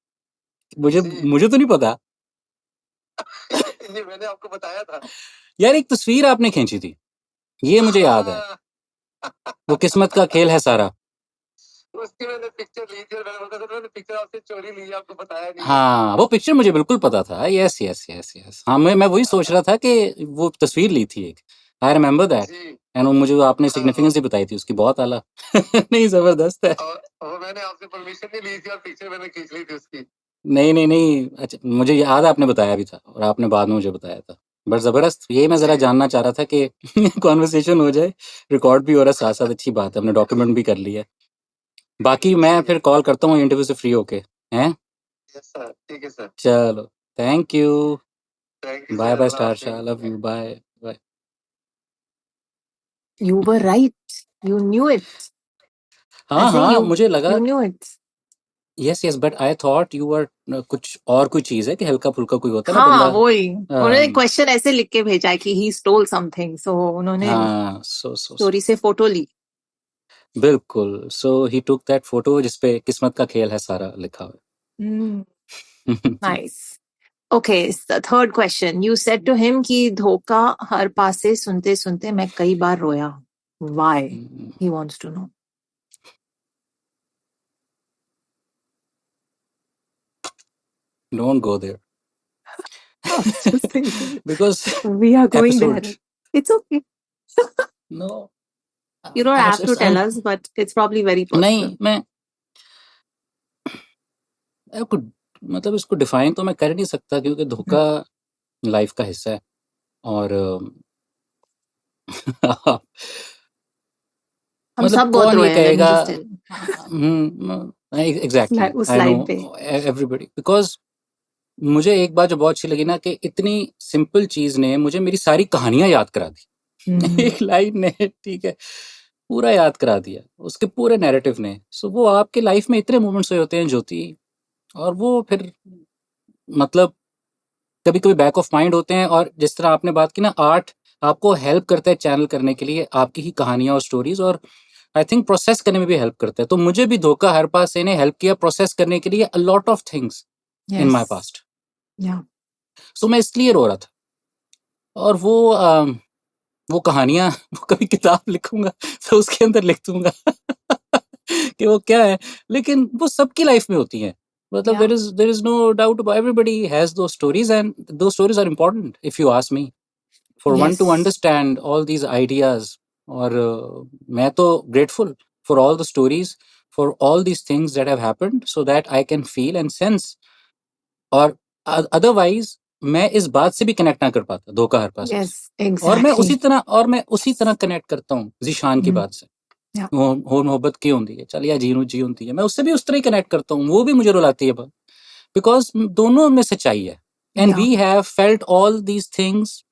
मुझे तो नहीं पता। ये मैंने आपको बताया था यार, एक तस्वीर आपने खींची थी, ये मुझे याद है। वो किस्मत का खेल है सारा। उसकी मैंने पिक्चर ली थी और मैंने बोला था मैंने पिक्चर आपसे चोरी ली है, आपको बताया नहीं है। हाँ, वो पिक्चर मुझे बिल्कुल पता था। यस यस यस यस, हाँ, मैं वही सोच रहा था कि वो तस्वीर ली थी एक। I remember that. जी एंड वो मुझे आपने सिग्निफिकेंस ही बताई थी उसकी, बहुत आला। नहीं, जबरदस्त है। और मैंने आपसे परमिशन नहीं ली थी और पिक्चर मैंने खींच ली थी उसकी। नहीं नहीं नहीं, अच्छा, मुझे याद है आपने बताया भी था और आपने बाद में मुझे बताया था। बट जबरदस्त, यही मैं जरा जी जानना चाह रहा था कि कॉन्वर्सेशन हो जाए, रिकॉर्ड भी हो रहा है साथ साथ, अच्छी बात है, हमने डॉक्यूमेंट भी कर लिया है। बाकी मैं जी फिर कॉल करता हूँ इंटरव्यू से फ्री होके, हैं? यस सर, ठीक है सर, चलो, thank you, thank you bye sir, bye Allah Starshah, love हाफिज। You, bye bye. You were right. You knew it. I हाँ say हाँ, मुझे लगा। you knew it. Yes yes, but I thought you were कुछ और, कोई चीज है कि हल्का फुल्का कोई होता है ना हाँ, बंदा। वही उन्होंने क्वेश्चन ऐसे लिख के भेजा है कि he stole something, so उन्होंने हाँ, सो स्टोरी से फोटो ली। बिल्कुल। सो ही टुक दैट फोटो जिसपे किस्मत का खेल है सारा लिखा हुआ है। Nice. Okay, the third question. You said to him कि धोखा हर पास से सुनते सुनते मैं कई बार रोया. Why? He wants to know. Don't go there. I was just thinking. Because We are going episode, there. It's okay. no, You don't have to tell I'm us, but it's probably very नहीं, personal. मैं कुछ मतलब इसको define तो मैं कर नहीं सकता क्योंकि धोखा लाइफ का हिस्सा है। और हम मतलब सब बहुत कौन ये रोए हैं, let me कहेगा। just tell you. एग्जैक्टली, उस आई नो, लाइन पे. एवरीबॉडी, बिकॉज मुझे एक बात जो बहुत अच्छी लगी ना कि इतनी सिंपल चीज ने मुझे मेरी सारी कहानियां याद करा दी। एक लाइन ने, ठीक है, पूरा याद करा दिया, उसके पूरे नैरेटिव ने। सो वो आपके लाइफ में इतने मोमेंट्स हुए होते हैं ज्योति, और वो फिर मतलब कभी कभी बैक ऑफ माइंड होते हैं। और जिस तरह आपने बात की ना, आर्ट आपको हेल्प करता है चैनल करने के लिए आपकी ही कहानियां और स्टोरीज, और आई थिंक प्रोसेस करने में भी हेल्प करता है। तो मुझे भी धोखा हर पास से ने हेल्प किया प्रोसेस करने के लिए अ lot of things in my Yes. Past. Yeah. सो मैं इसलिए रो रहा था। और वो कहानियां वो कभी किताब लिखूंगा तो उसके अंदर लिख दूंगा कि वो क्या है। लेकिन वो सबकी लाइफ में होती हैं। मतलब Yeah. There is no doubt about, everybody has those stories and those stories are important if you ask me, for one two Yes. Understand all these ideas. और मैं तो grateful for all the stories, for all these things that have happened, so that I can feel and sense. और otherwise मैं इस बात से भी connect ना कर पाता धोखा हर पास से। Yes. और Exactly. मैं उसी तरह कनेक्ट करता हूँ जीशान की बात से। Yeah. हो मोहब्बत की होती है, चल या जी होती है, मैं उससे भी उस तरह ही कनेक्ट करता हूँ, वो भी मुझे रुलाती है बात, बिकॉज दोनों में सच्चाई है। And Yeah. We have felt all these things,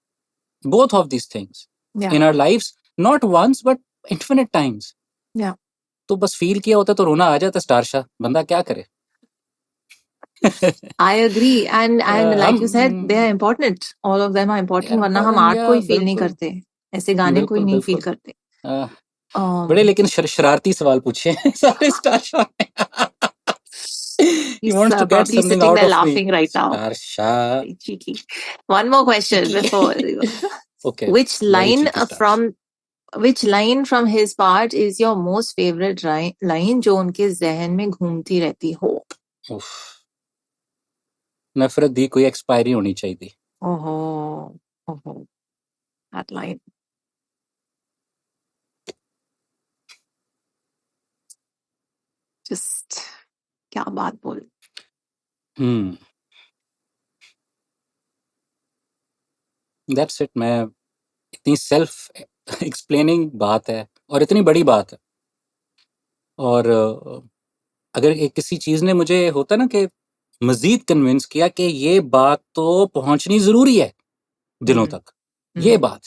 both of these things Yeah. In our lifes, not once but infinite times. Yeah. तो बस फील किया होता तो रोना आ जाता स्टारशा, बंदा क्या करे। I agree. And like you said, they are हम important. All of them are important. वरना हम important, आर्ट को या ही फील नहीं बिल्कुल करते. ऐसे गाने को ही बिल्कुल नहीं फील बिल्कुल। करते. बड़े Um, लेकिन शरारती सवाल पूछे हैं सारे स्टारशा ने। He he's wants to get probably something sitting out there of me. laughing right now. Starsha. Very cheeky. One more question before. Okay, Which very line cheeky Starsha. from which line from his part is your most favorite line जो उनके जहन में घूमती रहती हो? उफ, नफरत दी कोई एक्सपायरी होनी चाहिए थी। Oh, oh, that line. Just क्या बात बोल. That's it. मैं इतनी सेल्फ एक्सप्लेनिंग बात है और इतनी बड़ी बात है। और अगर किसी चीज ने मुझे होता ना कि मजीद कन्विंस किया कि ये बात तो पहुंचनी जरूरी है दिलों तक, ये बात।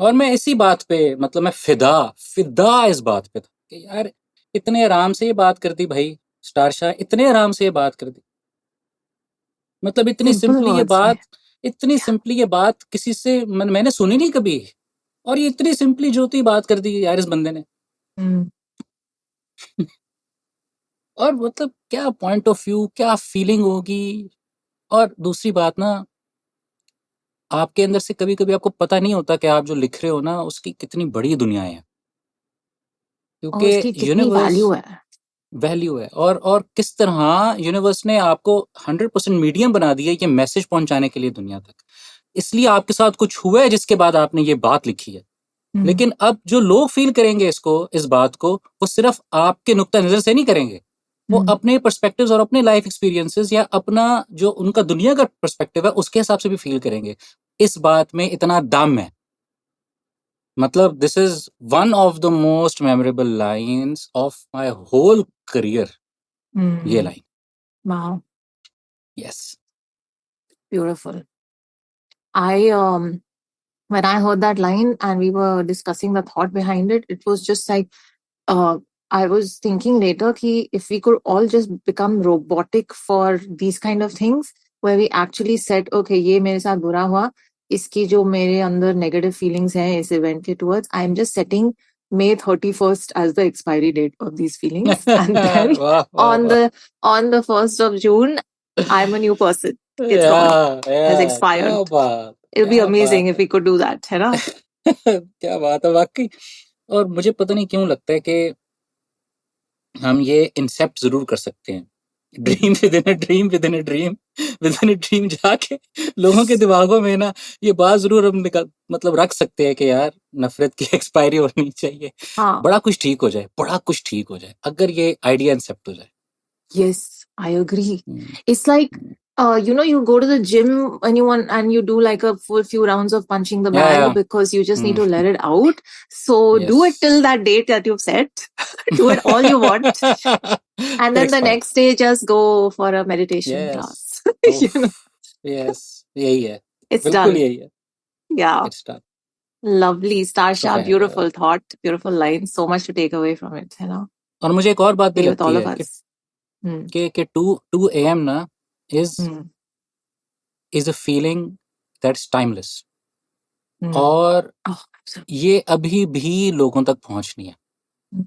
और मैं इसी बात पे, मतलब मैं फिदा इस बात पे था कि यार इतने आराम से ये बात कर दी भाई स्टारशा, इतने आराम से ये बात कर दी। मतलब इतनी Simple सिंपली ये words में. बात इतनी सिंपली ये बात किसी से मैंने सुनी नहीं कभी, और ये इतनी सिंपली ज्योति बात कर दी यार इस बंदे ने। और मतलब क्या पॉइंट ऑफ व्यू, क्या फीलिंग होगी। और दूसरी बात ना, आपके अंदर से कभी-कभी आपको पता नहीं होता कि आप जो लिख रहे हो ना, उसकी कितनी बड़ी दुनिया है। और क्योंकि उसकी कितनी यूनिवर्स वैल्यू है। वैल्यू है, और किस तरह यूनिवर्स ने आपको 100% मीडियम बना दिया ये मैसेज पहुंचाने के लिए दुनिया तक। इसलिए आपके साथ कुछ हुआ है जिसके बाद आपने ये बात लिखी है। लेकिन अब जो लोग फील करेंगे इसको, इस बात को, वो सिर्फ आपके नुक्ता नजर से नहीं करेंगे, वो अपने पर्सपेक्टिव्स और अपने लाइफ एक्सपीरियंसेस या अपना जो उनका दुनिया का पर्सपेक्टिव है उसके हिसाब से भी फील करेंगे। इस बात में इतना दम है। मतलब this is one of the most memorable lines of my whole career, ये line. Wow, yes. beautiful. When I heard that line and we were discussing the thought behind it, it was just like, I was thinking later ki if we could all just become robotic for these kind of things, where we actually said, okay, ये मेरे साथ बुरा हुआ, इसकी जो मेरे अंदर negative feelings हैं इस event के towards, I'm just setting May 31st as the expiry date of these feelings, and then वाह वाह on वाह। the 1st of June, I'm a new person. It's gone, has क्या expired. बात, It'll be क्या amazing बात if we could do that, है ना? है। क्या बात है वाकई। और मुझे पता नहीं क्यों लगता है कि हम ये इंसेप्ट जरूर कर सकते हैं। Dream with in a dream with in a dream with in a dream जाके लोगों के दिमागों में ना ये बात जरूर हम मतलब रख सकते हैं कि यार नफरत की एक्सपायरी होनी चाहिए। हाँ. बड़ा कुछ ठीक हो जाए, बड़ा कुछ ठीक हो जाए अगर ये आइडिया इंसेप्ट हो जाए। Yes, I agree. Hmm, It's like, hmm, you go to the gym and you do like a full few rounds of punching the bag yeah, because you just need to hmm, let it out. So do it yes. till that date that you've set. Do it all you want. And फिर then the expire. next day, just go for a meditation yes. class. उफ। Yes, यही है, It's बिल्कुल done. यही है। Yeah. It's done. Lovely. तो Starsha, खैर, beautiful thought, beautiful line. So much to take away from it, और मुझे एक और बात भी Stay with लगती all of है us. Hmm. कि 2 AM ना is Hmm. A feeling that's timeless. Hmm. और Oh, absolutely. ये अभी भी लोगों तक पहुंचनी है। Hmm.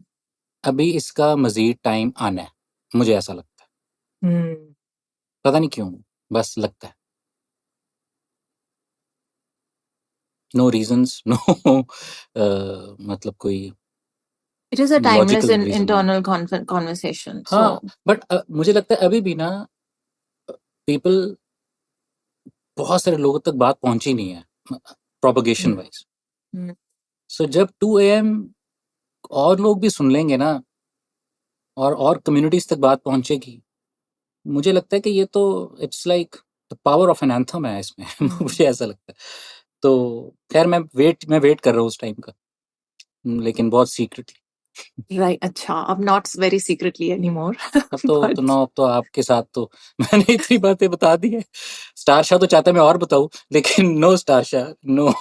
अभी इसका मजीद टाइम आना है, मुझे ऐसा लगता है। Hmm. पता नहीं क्यों, बस लगता है। नो रीजंस, नो मतलब कोई It is a timeless logical reason नहीं है। internal conversation. हाँ, So, बट मुझे लगता है अभी भी ना पीपल, बहुत सारे लोगों तक बात पहुंची नहीं है प्रोपगेशन वाइज। hmm. सो जब 2 AM और लोग भी सुन लेंगे ना, और कम्युनिटीज तक बात पहुंचेगी, मुझे लगता है कि ये तो it's like the power of an anthem है इसमें। मुझे ऐसा लगता है। तो खैर मैं वेट कर रहा हूँ उस टाइम का, लेकिन बहुत सीक्रेटली। Right. अच्छा, अब not very secretly anymore. अब But अब तो आपके साथ तो मैंने इतनी बातें बता दी है। स्टार शाह तो चाहता है मैं और बताऊं, लेकिन no Star Shah, no.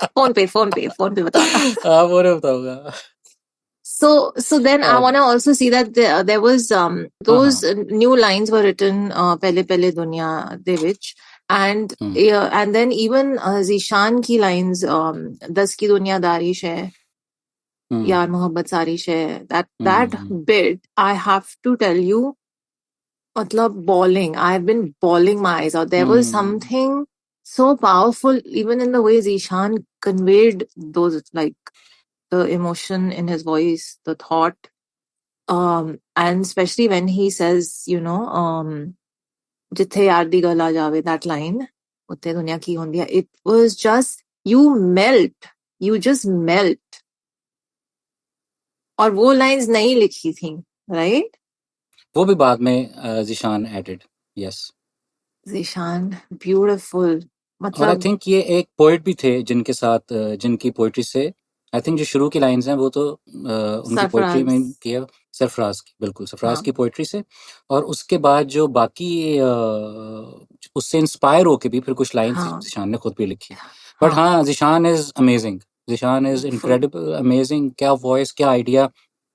phone पे बताना. आप और बताऊंगा। So then I want to also see that there was हाँ those हाँ। new lines were written पहले दुनिया दे विच, and and then even Zishan की lines 10 की दुनियादारी है, यार मोहब्बत सारी है, that bit I have to tell you, मतलब bawling. I've been bawling my eyes out. There was something so powerful even in the way Zishan conveyed those, like the emotion in his voice, the thought. And especially when he says, जिथे यार दी गल आ जावे, that line, उत्ते दुनिया की होंदी है, it was just, you just melt. और वो lines नहीं लिखी थी, right? वो भी बाद में Zishan added. Yes. Zishan, beautiful. और आई मतलब, थिंक ये एक पोएट भी थे जिनके साथ जिनकी पोइट्री से आई थिंक जो शुरू की लाइंस हैं वो तो उनकी पोइट्री में सरफराज. किया। सरफराज की, बिल्कुल सरफराज हाँ. की पोइट्री से। और उसके बाद जो बाकी उससे इंस्पायर होके भी फिर कुछ लाइंस हाँ. जिशान ने खुद भी लिखी। बट हाँ. हाँ, Zishan is amazing, Zishan is Beautiful. Incredible amazing. क्या वॉइस, क्या आइडिया,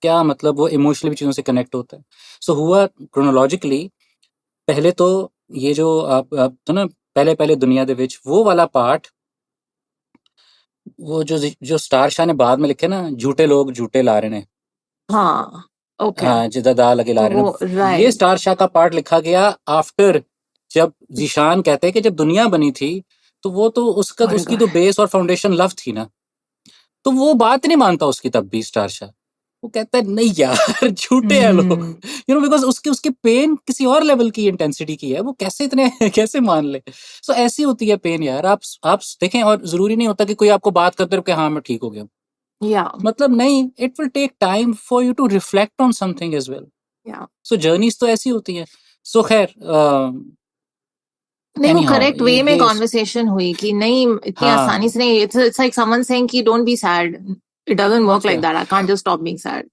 क्या मतलब वो इमोशनली भी चीज़ों से कनेक्ट होता है। सो हुआ क्रोनोलॉजिकली, पहले तो ये जो आप तो ना पहले दुनिया दे विच वो वाला पार्ट, वो जो स्टार शाह ने बाद में लिखे ना, झूठे लोग झूठे ला रहे ने, हाँ, ओके, जिदा दा लगे ला तो रहे वो ने, ये राइट, स्टार शाह का पार्ट लिखा गया आफ्टर, जब जीशान कहते हैं कि जब दुनिया बनी थी तो वो तो उसकी तो बेस और फाउंडेशन लव थी ना, तो वो बात नहीं मानता उसकी तब भी स्टार शाह। वो कहता है नहीं यार झूठे हैं लोग, बिकॉज उसकी पेन किसी और लेवल की इंटेंसिटी की है, वो कैसे इतने कैसे मान ले। सो ऐसी होती है पेन यार। आप देखें, और जरूरी नहीं होता कि कोई आपको बात करते रहे कि हाँ मैं ठीक हो गया, या मतलब नहीं, it will take time for you to reflect on something as well. या सो जर्नीज तो ऐसी होती हैं। सो खैर, नहीं, वो एनी हाउ करेक्ट वे में ये कॉन्वर्सेशन हुई कि नहीं, इतनी आसानी हाँ, से नहीं, इट्स लाइक समवन सेइंग कि don't be sad, it doesn't और वर्क लाइक क्या। That, I can't just stop being sad.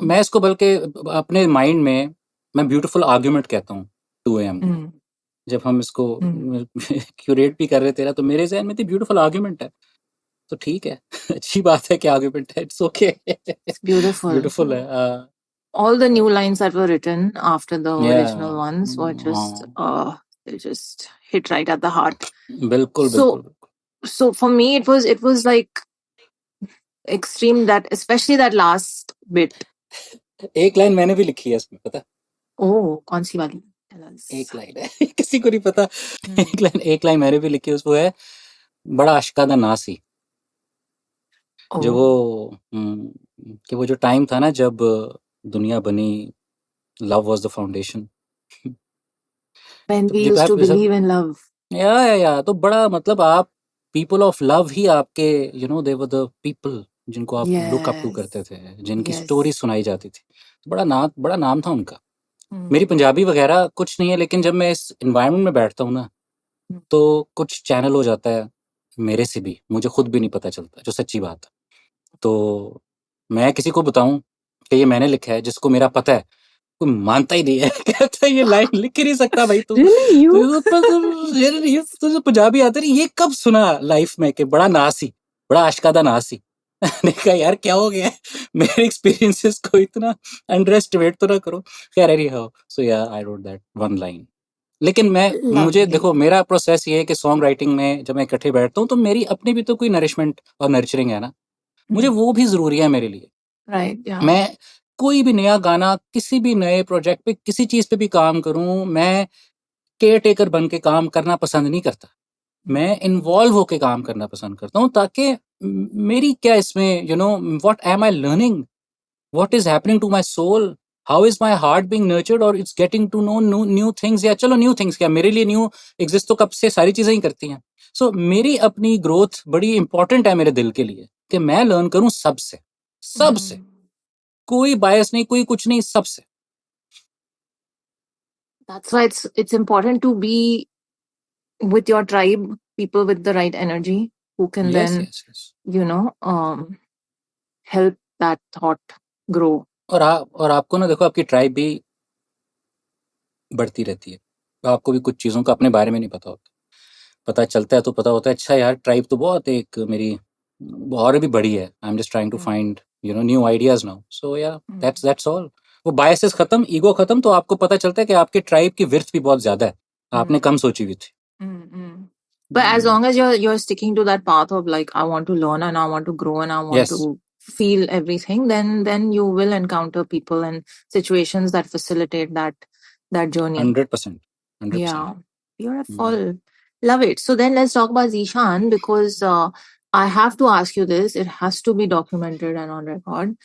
मैं इसको बल्कि अपने माइंड में मैं ब्यूटीफुल आर्ग्यूमेंट कहता हूँ 2 AM को। जब हम इसको क्यूरेट भी कर रहे थे ना, तो मेरे जहन में थी ब्यूटीफुल आर्ग्यूमेंट है, तो ठीक है अच्छी बात है कि आर्ग्यूमेंट है, it's okay it's beautiful, beautiful है। all the new lines that were written after the original या ones were just they just hit right at the heart. बिल्कुल So बिल्कुल बिल्कुल। so for me it was like extreme, that especially that last bit. एक line मैंने भी लिखी है इसमें, पता? Oh, कौन सी वाली? Tell us. एक लाइन है किसी को नहीं पता। Hmm. एक लाइन मैंने भी लिखी है, उसको है बड़ा आशिका दा ना सी। जो Oh, वो कि वो जो टाइम था ना जब दुनिया बनी, love was the foundation. when तो we जब used to आप सब, believe in love. या तो बड़ा मतलब आप पीपल ऑफ लव ही आपके, दे वर द पीपल जिनको आप लुक अप टू Yes, करते थे, जिनकी yes. स्टोरी सुनाई जाती थी। बड़ा नाम था उनका। Hmm. मेरी पंजाबी वगैरह कुछ नहीं है, लेकिन जब मैं इस एनवायरनमेंट में बैठता हूँ ना, Hmm. तो कुछ चैनल हो जाता है मेरे से भी, मुझे खुद भी नहीं पता चलता, जो सच्ची बात है। तो मैं किसी को बताऊँ कि ये मैंने लिखा है, जिसको मेरा पता है, कोई मानता ही नहीं है कहता है ये लाइन लिख ही नहीं सकता भाई तू। Really, you? तुझे पंजाबी आता नहीं, ये कब सुना लाइफ में कि बड़ा नासी, बड़ा आशिकादा नासी। मैंने कहा यार क्या हो गया है? मेरे एक्सपीरियंसेस को इतना अंडर एस्टिमेट तो ना करो। खैर एनी हाउ, सो या I wrote that one line. लेकिन मुझे देखो, Lovely. मेरा प्रोसेस ये है कि सॉन्ग राइटिंग में जब मैं इकट्ठे बैठता हूँ, तो मेरी अपनी भी तो कोई नरिशमेंट और नर्चरिंग है ना, मुझे Hmm. वो भी ज़रूरी है मेरे लिए। Right, yeah. मैं कोई भी नया गाना, किसी भी नए प्रोजेक्ट पे, किसी चीज़ पे भी काम करूँ, मैं केयरटेकर बन के काम करना पसंद नहीं करता। मैं इन्वॉल्व होके काम करना पसंद करता हूँ, ताकि मेरी क्या इसमें, what am I learning? What is happening to my soul? How is my heart being nurtured, or it's getting to know new things? या चलो न्यू थिंग्स क्या, मेरे लिए न्यू एग्जिस्ट तो कब से सारी चीजें ही करती हैं। सो मेरी अपनी ग्रोथ बड़ी इंपॉर्टेंट है मेरे दिल के लिए, कि मैं लर्न करूं सबसे, सबसे, कोई बायस नहीं, कोई कुछ नहीं, सबसे। That's why it's important to be with your tribe, people with the right energy who can yes then, yes yes. help that thought grow. और आपको ना देखो, आपकी ट्राइब भी बढ़ती रहती है, आपको भी कुछ चीज़ों का अपने बारे में नहीं पता होता, पता चलता है तो पता होता है अच्छा यार ट्राइब तो बहुत एक मेरी और भी बड़ी है। I am just trying to find new ideas now. So yeah that's all. वो बायसेस खत्म, ईगो खत्म, तो आपको पता चलता है कि आपके ट्राइब की विर्थ भी बहुत ज्यादा है, आपने कम सोची हुई थी। But as long as you're sticking to that path of like, I want to learn and I want to grow and I want yes, to feel everything, then you will encounter people and situations that facilitate that journey. 100%, 100%। Yeah, beautiful. Love it. So then let's talk about Zishan, because I have to ask you this. It has to be documented and on record.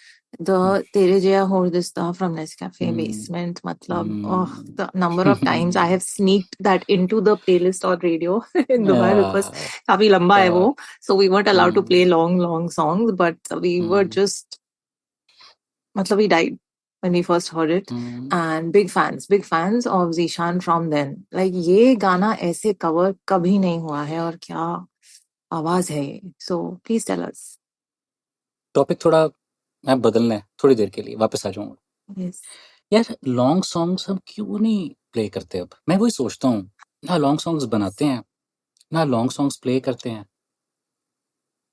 The Tere Jaya Hordista from Nescafe Basement. Matlab, oh, the number of times I have sneaked that into the playlist or radio in Dubai, because काफी लंबा है वो. So we weren't allowed to play long songs, but we were just, matlab, we died when we first heard it. And big fans of Zishan from then. Like ये गाना ऐसे cover कभी नहीं हुआ है, और क्या आवाज है ये. So please tell us. Topic थोड़ा मैं बदलना है, थोड़ी देर के लिए वापस आ जाऊंगा। Yes. यार लॉन्ग सॉन्ग्स हम क्यों नहीं प्ले करते अब? मैं वही सोचता हूँ, ना लॉन्ग सॉन्ग्स बनाते हैं, ना लॉन्ग सॉन्ग्स प्ले करते हैं।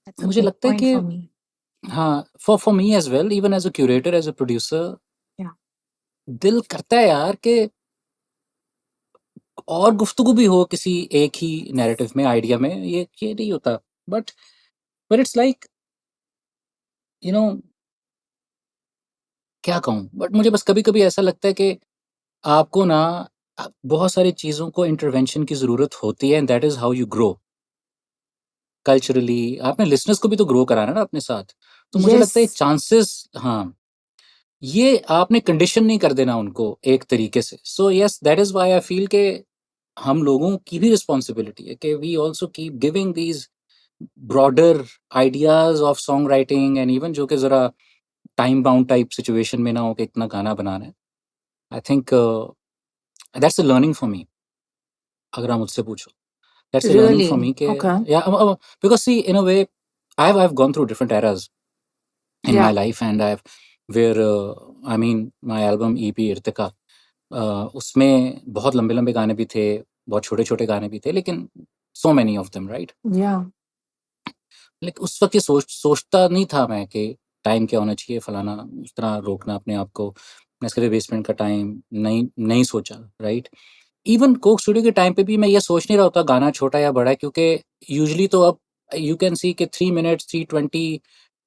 That's a मुझे big लगता है point कि for me. हाँ, for me as well, even as a curator, as a producer, Yeah. दिल करता है यार कि और गुफ्तगू भी हो किसी एक ही नैरेटिव में, आइडिया में, ये नहीं होता। But it's like you know क्या कहूँ, बट मुझे बस कभी-कभी ऐसा लगता है कि आपको ना बहुत सारी चीज़ों को इंटरवेंशन की ज़रूरत होती है, and that is how you grow culturally. आपने लिसनर्स को भी तो ग्रो कराना है ना अपने साथ। तो मुझे लगता है Yes. चांसेस, हाँ, ये आपने कंडीशन नहीं कर देना उनको एक तरीके से। So yes, that is why I feel के हम लोगों की भी रिस्पॉन्सिबिलिटी है कि we also keep giving these broader ideas of song writing, and even जो कि ज़रा टाइम बाउंड टाइप सिचुएशन में ना हो कि इतना गाना बनाना है। I think that's a learning for me, अगर आप मुझसे पूछो। That's a learning for Really? me कि Okay. yeah, because see, in a way, I've gone through different eras in my Yeah. life, and I've where I mean my album EP Irtika, उसमें बहुत लंबे-लंबे गाने भी थे, बहुत छोटे-छोटे गाने भी थे, लेकिन so many of them, right? Yeah. लेकिन उस वक़्त ये सोचता नहीं था मैं कि टाइम क्या होना चाहिए, फलाना, उस तरह रोकना अपने आप को। नेस्कैफे बेसमेंट का टाइम नहीं सोचा, राइट? इवन कोक स्टूडियो के टाइम पे भी मैं ये सोच नहीं रहा होता गाना छोटा या बड़ा है, क्योंकि यूजुअली तो अब यू कैन सी कि 3 मिनट्स, 320,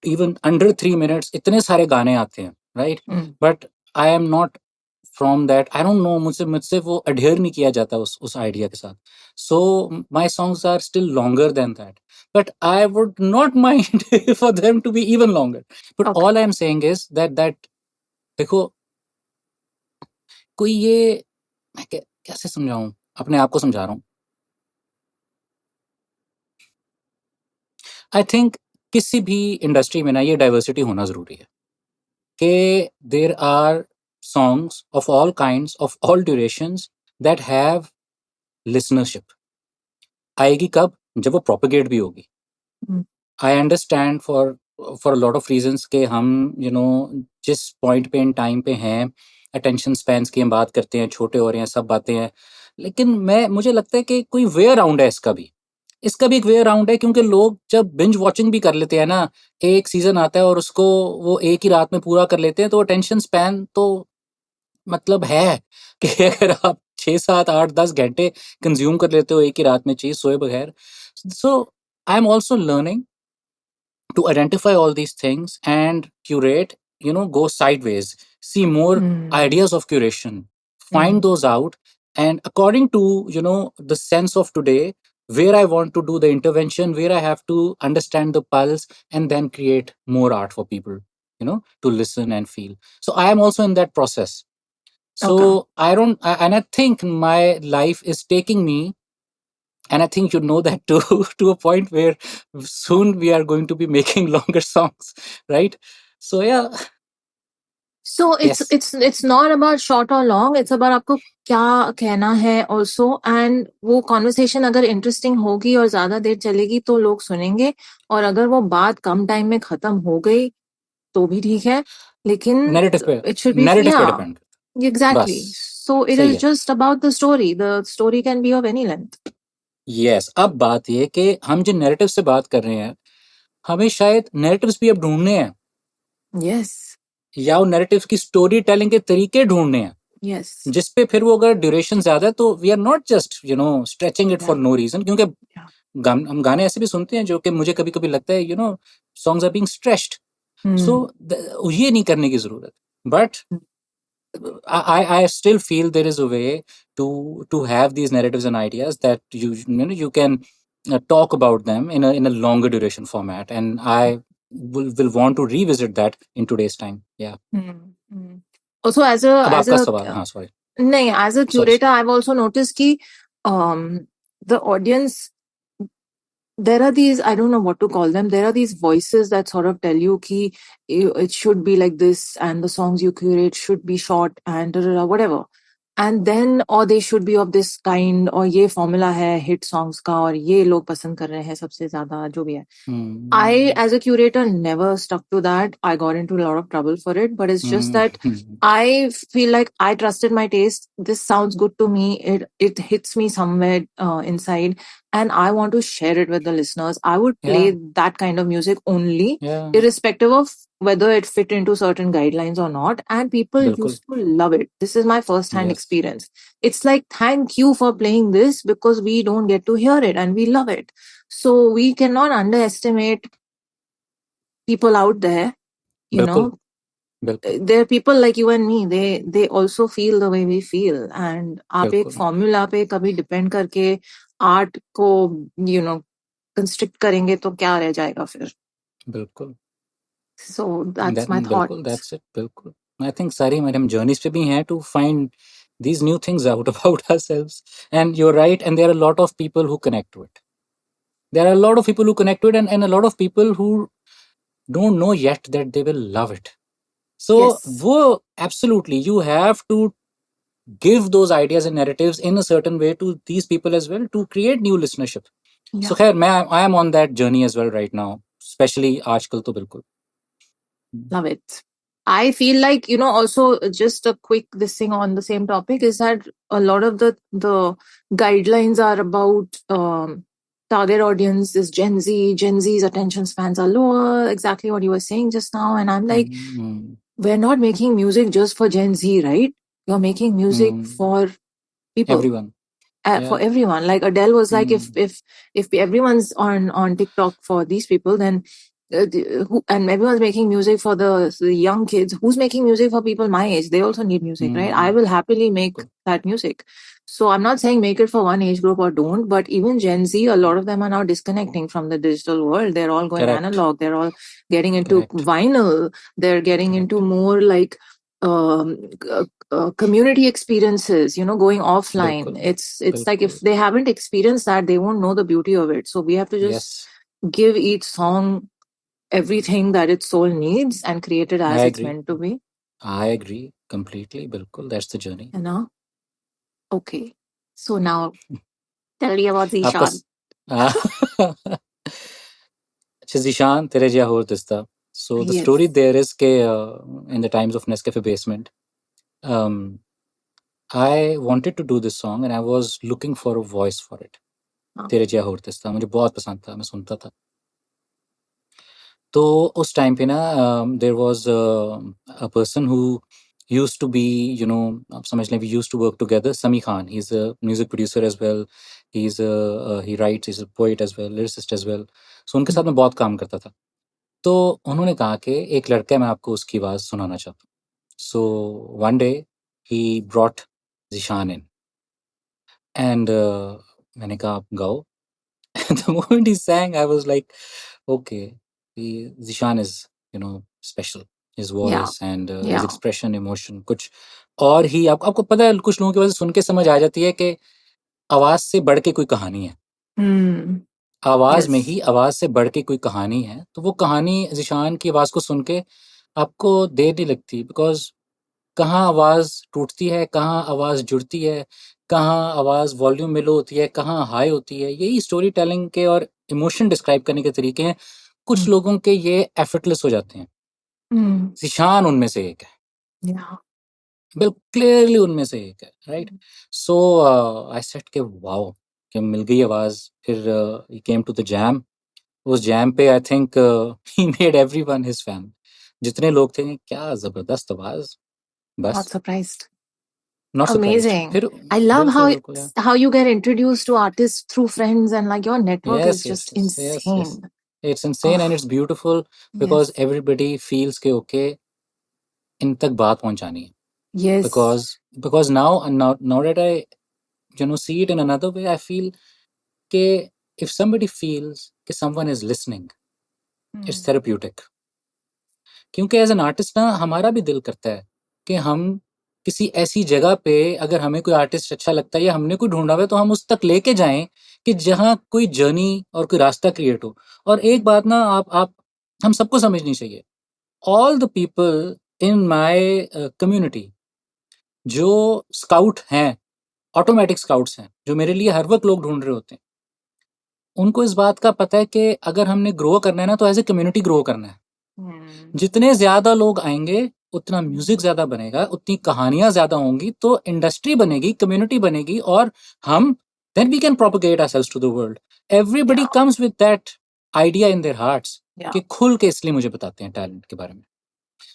इवन अंडर 3 मिनट्स इतने सारे गाने आते हैं, right? Mm. But I am not from that, I don't know, मुझसे वो अडहेयर नहीं किया जाता उस आइडिया के साथ। So my songs are still longer than that, but I would not mind for them to be even longer. But Okay. All I am saying is that देखो, कोई ये, मैं कैसे समझाऊं, अपने आप को समझा रहा हूँ। आई थिंक किसी भी इंडस्ट्री में ना ये डाइवर्सिटी होना ज़रूरी है कि there are songs of all kinds of all durations that have listenership. आएगी कब? जब वो प्रोपेगेट भी होगी। Mm. I understand for a lot of reasons के हम जिस पॉइंट पे इन टाइम पे हैं, अटेंशन स्पैन्स की हम बात करते हैं, छोटे हो रहे हैं, सब बातें हैं, लेकिन मुझे लगता है कि कोई वे अराउंड है इसका भी एक वे अराउंड है, क्योंकि लोग जब बिंज वॉचिंग भी कर लेते हैं ना, एक सीजन आता है और उसको वो एक ही रात में पूरा कर लेते हैं, तो अटेंशन स्पैन तो मतलब है कि अगर आप 6, 7, 8, 10 घंटे कंज्यूम कर लेते हो एक ही रात में चीज़ सोए बगैर। So I am also learning to identify all these things and curate, go sideways, see more Mm. ideas of curation, find Mm. those out, and according to, the sense of today, where I want to do the intervention, where I have to understand the pulse, and then create more art for people, to listen and feel. So I am also in that process. Okay. So and I think my life is taking me, and I think you know that too, to a point where soon we are going to be making longer songs, right? So yeah, So yes. it's not about short or long. It's about आपको क्या कहना है also, and वो conversation अगर interesting होगी और ज़्यादा देर चलेगी तो लोग सुनेंगे, और अगर वो बात कम टाइम में खत्म हो गई तो भी ठीक है, लेकिन it should be, नैरेटिव पे yeah, डिपेंड, exactly. बस So it सही is है। just about the story. The story can be of any length. Yes, अब बात ये कि हम जिन नैरेटिव से बात कर रहे हैं, हमें शायद नैरेटिव्स भी अब ढूंढने हैं, Yes. या उन नैरेटिव्स की स्टोरी टेलिंग के तरीके ढूंढने हैं, Yes. जिस पे फिर वो अगर ड्यूरेशन ज्यादा है तो we are not just stretching it for Yeah. No reason, क्योंकि Yeah. हम गाने ऐसे भी सुनते हैं जो कि मुझे कभी कभी लगता है songs are being stretched. So Hmm. ये नहीं करने की जरूरत, but I still feel there is a way to have these narratives and ideas that you can talk about them in a longer duration format, and I will want to revisit that in today's time. Yeah. Hmm. Hmm. Also, अब आपका सवाल, हाँ, sorry. नहीं, as a curator, I've also noticed कि the audience, there are these, I don't know what to call them, there are these voices that sort of tell you कि it should be like this, and the songs you curate should be short and whatever. And then, or they should be of this kind, और ये formula है hit songs का, और ये लोग पसंद कर रहे हैं सबसे ज़्यादा, जो भी है. I, as a curator, never stuck to that. I got into a lot of trouble for it, but it's just that I feel like I trusted my taste. This sounds good to me. It hits me somewhere inside, and I want to share it with the listeners. I would play Yeah. that kind of music only, Yeah. irrespective of whether it fit into certain guidelines or not, and people बिल्कुल used to love it. This is my first hand yes experience. It's like, thank you for playing this, because we don't get to hear it and we love it. So we cannot underestimate people out there, you बिल्कुल know. बिल्कुल There are people like you and me, they also feel the way we feel, and आप एक बिल्कुल formula पे कभी depend करके art को constrict करेंगे तो क्या रह जाएगा फिर. बिल्कुल So that's my thought. बिल्कुल दैट्स इट बिल्कुल आई थिंक सारी मैडम जर्नीज पे भी हैं to find these new things out about ourselves. And you're right, and there are a lot of people who connect to it. There are a lot of people who connect to it, and a lot of people who don't know yet that they will love it. So Yes. absolutely, you have to give those ideas and narratives in a certain way to these people as well to create new listenership. Yeah. So khair, I am on that journey as well right now, especially aajkal to bilkul. Love it. I feel like, also just a quick this thing on the same topic is that a lot of the guidelines are about target audience is Gen Z. Gen Z's attention spans are lower. Exactly what you were saying just now. And I'm like, we're not making music just for Gen Z, right? You're making music for people. Everyone. For everyone. Like Adele was like, if everyone's on TikTok for these people, then and everyone's making music for the young kids, who's making music for people my age? They also need music, right? I will happily make that music. So I'm not saying make it for one age group or don't, but even Gen Z, a lot of them are now disconnecting from the digital world. They're all going analog. They're all getting into vinyl. They're getting into more like community experiences, going offline. Bilkul. It's like if they haven't experienced that, they won't know the beauty of it. So we have to just give each song everything that its soul needs and create it as it's meant to be. I agree completely. Bilkul, that's the journey. Okay, so now tell me about Zishan. Zishan, Tere Jia Hor Dista. So the story there is in the times of Nescafe Basement, I wanted to do this song and I was looking for a voice for it. Tere Jia Hor Dista मुझे बहुत पसंद था, मैं सुनता था. तो उस time पे ना there was a person who used to be, आप समझ लें, we used to work together. Sami Khan, he's a music producer as well. He writes, he's a poet as well, lyricist as well. So उनके साथ मैं बहुत काम करता था. तो उन्होंने कहा कि एक लड़का है, मैं आपको उसकी आवाज़ सुनाना चाहता हूँ. So one day he brought Zishan in and मैंने कहा आप गाओ. And the moment he sang, I was like, okay, Zishan is, special. His voice and his expression, emotion, कुछ और ही आपको पता है, कुछ लोगों की वजह से सुन के समझ आ जाती है कि आवाज से बढ़ के कोई कहानी है. आवाज में ही आवाज से बढ़ के कोई कहानी है. तो वो कहानी ज़िशान की आवाज को सुन के आपको देर नहीं लगती, बिकॉज कहाँ आवाज टूटती है, कहाँ आवाज जुड़ती है, कहाँ आवाज वॉल्यूम में लो होती है, कहाँ हाई होती है. यही स्टोरी टेलिंग के और इमोशन डिस्क्राइब करने के तरीके हैं. कुछ लोगों के ये एफर्टलेस हो जाते हैं. ज़िशान उनमें से एक है. बिल्कुल क्लियरली उनमें से एक है, राइट. सो आई सेड के वाओ, कि मिल गई आवाज. फिर ही केम टू द जैम. उस जैम पे I think he made everyone his fan. जितने लोग थे, क्या जबरदस्त आवाज. बस Not surprised. Not amazing. surprised. I love बिल्कुल, how you get introduced to artists through friends, and like your network is Yes, just yes, yes, insane. yes. It's insane and it's beautiful because everybody feels के okay, इन तक बात पहुंचानी है. Yes. Because now that I see it in another way, I feel कि if somebody feels कि someone is listening, it's therapeutic. क्योंकि as an artist ना हमारा भी दिल करता है कि हम किसी ऐसी जगह पे, अगर हमें कोई आर्टिस्ट अच्छा लगता है या हमने कोई ढूंढा हुआ है, तो हम उस तक लेके जाएं कि जहाँ कोई जर्नी और कोई रास्ता क्रिएट हो. और एक बात ना आप हम सबको समझनी चाहिए. All the people in my community जो स्काउट हैं, ऑटोमेटिक स्काउट्स हैं, जो मेरे लिए हर वक्त लोग ढूंढ रहे होते हैं, उनको इस बात का पता है कि अगर हमने ग्रो करना है ना, तो एज ए कम्युनिटी ग्रो करना है. जितने ज्यादा लोग आएंगे उतना म्यूजिक ज्यादा बनेगा, उतनी कहानियां ज्यादा होंगी, तो इंडस्ट्री बनेगी, कम्युनिटी बनेगी, और हम then we can propagate ourselves to the world. Everybody comes with that idea in their hearts Yeah. कि खुल के इसलिए मुझे बताते हैं टैलेंट के बारे में।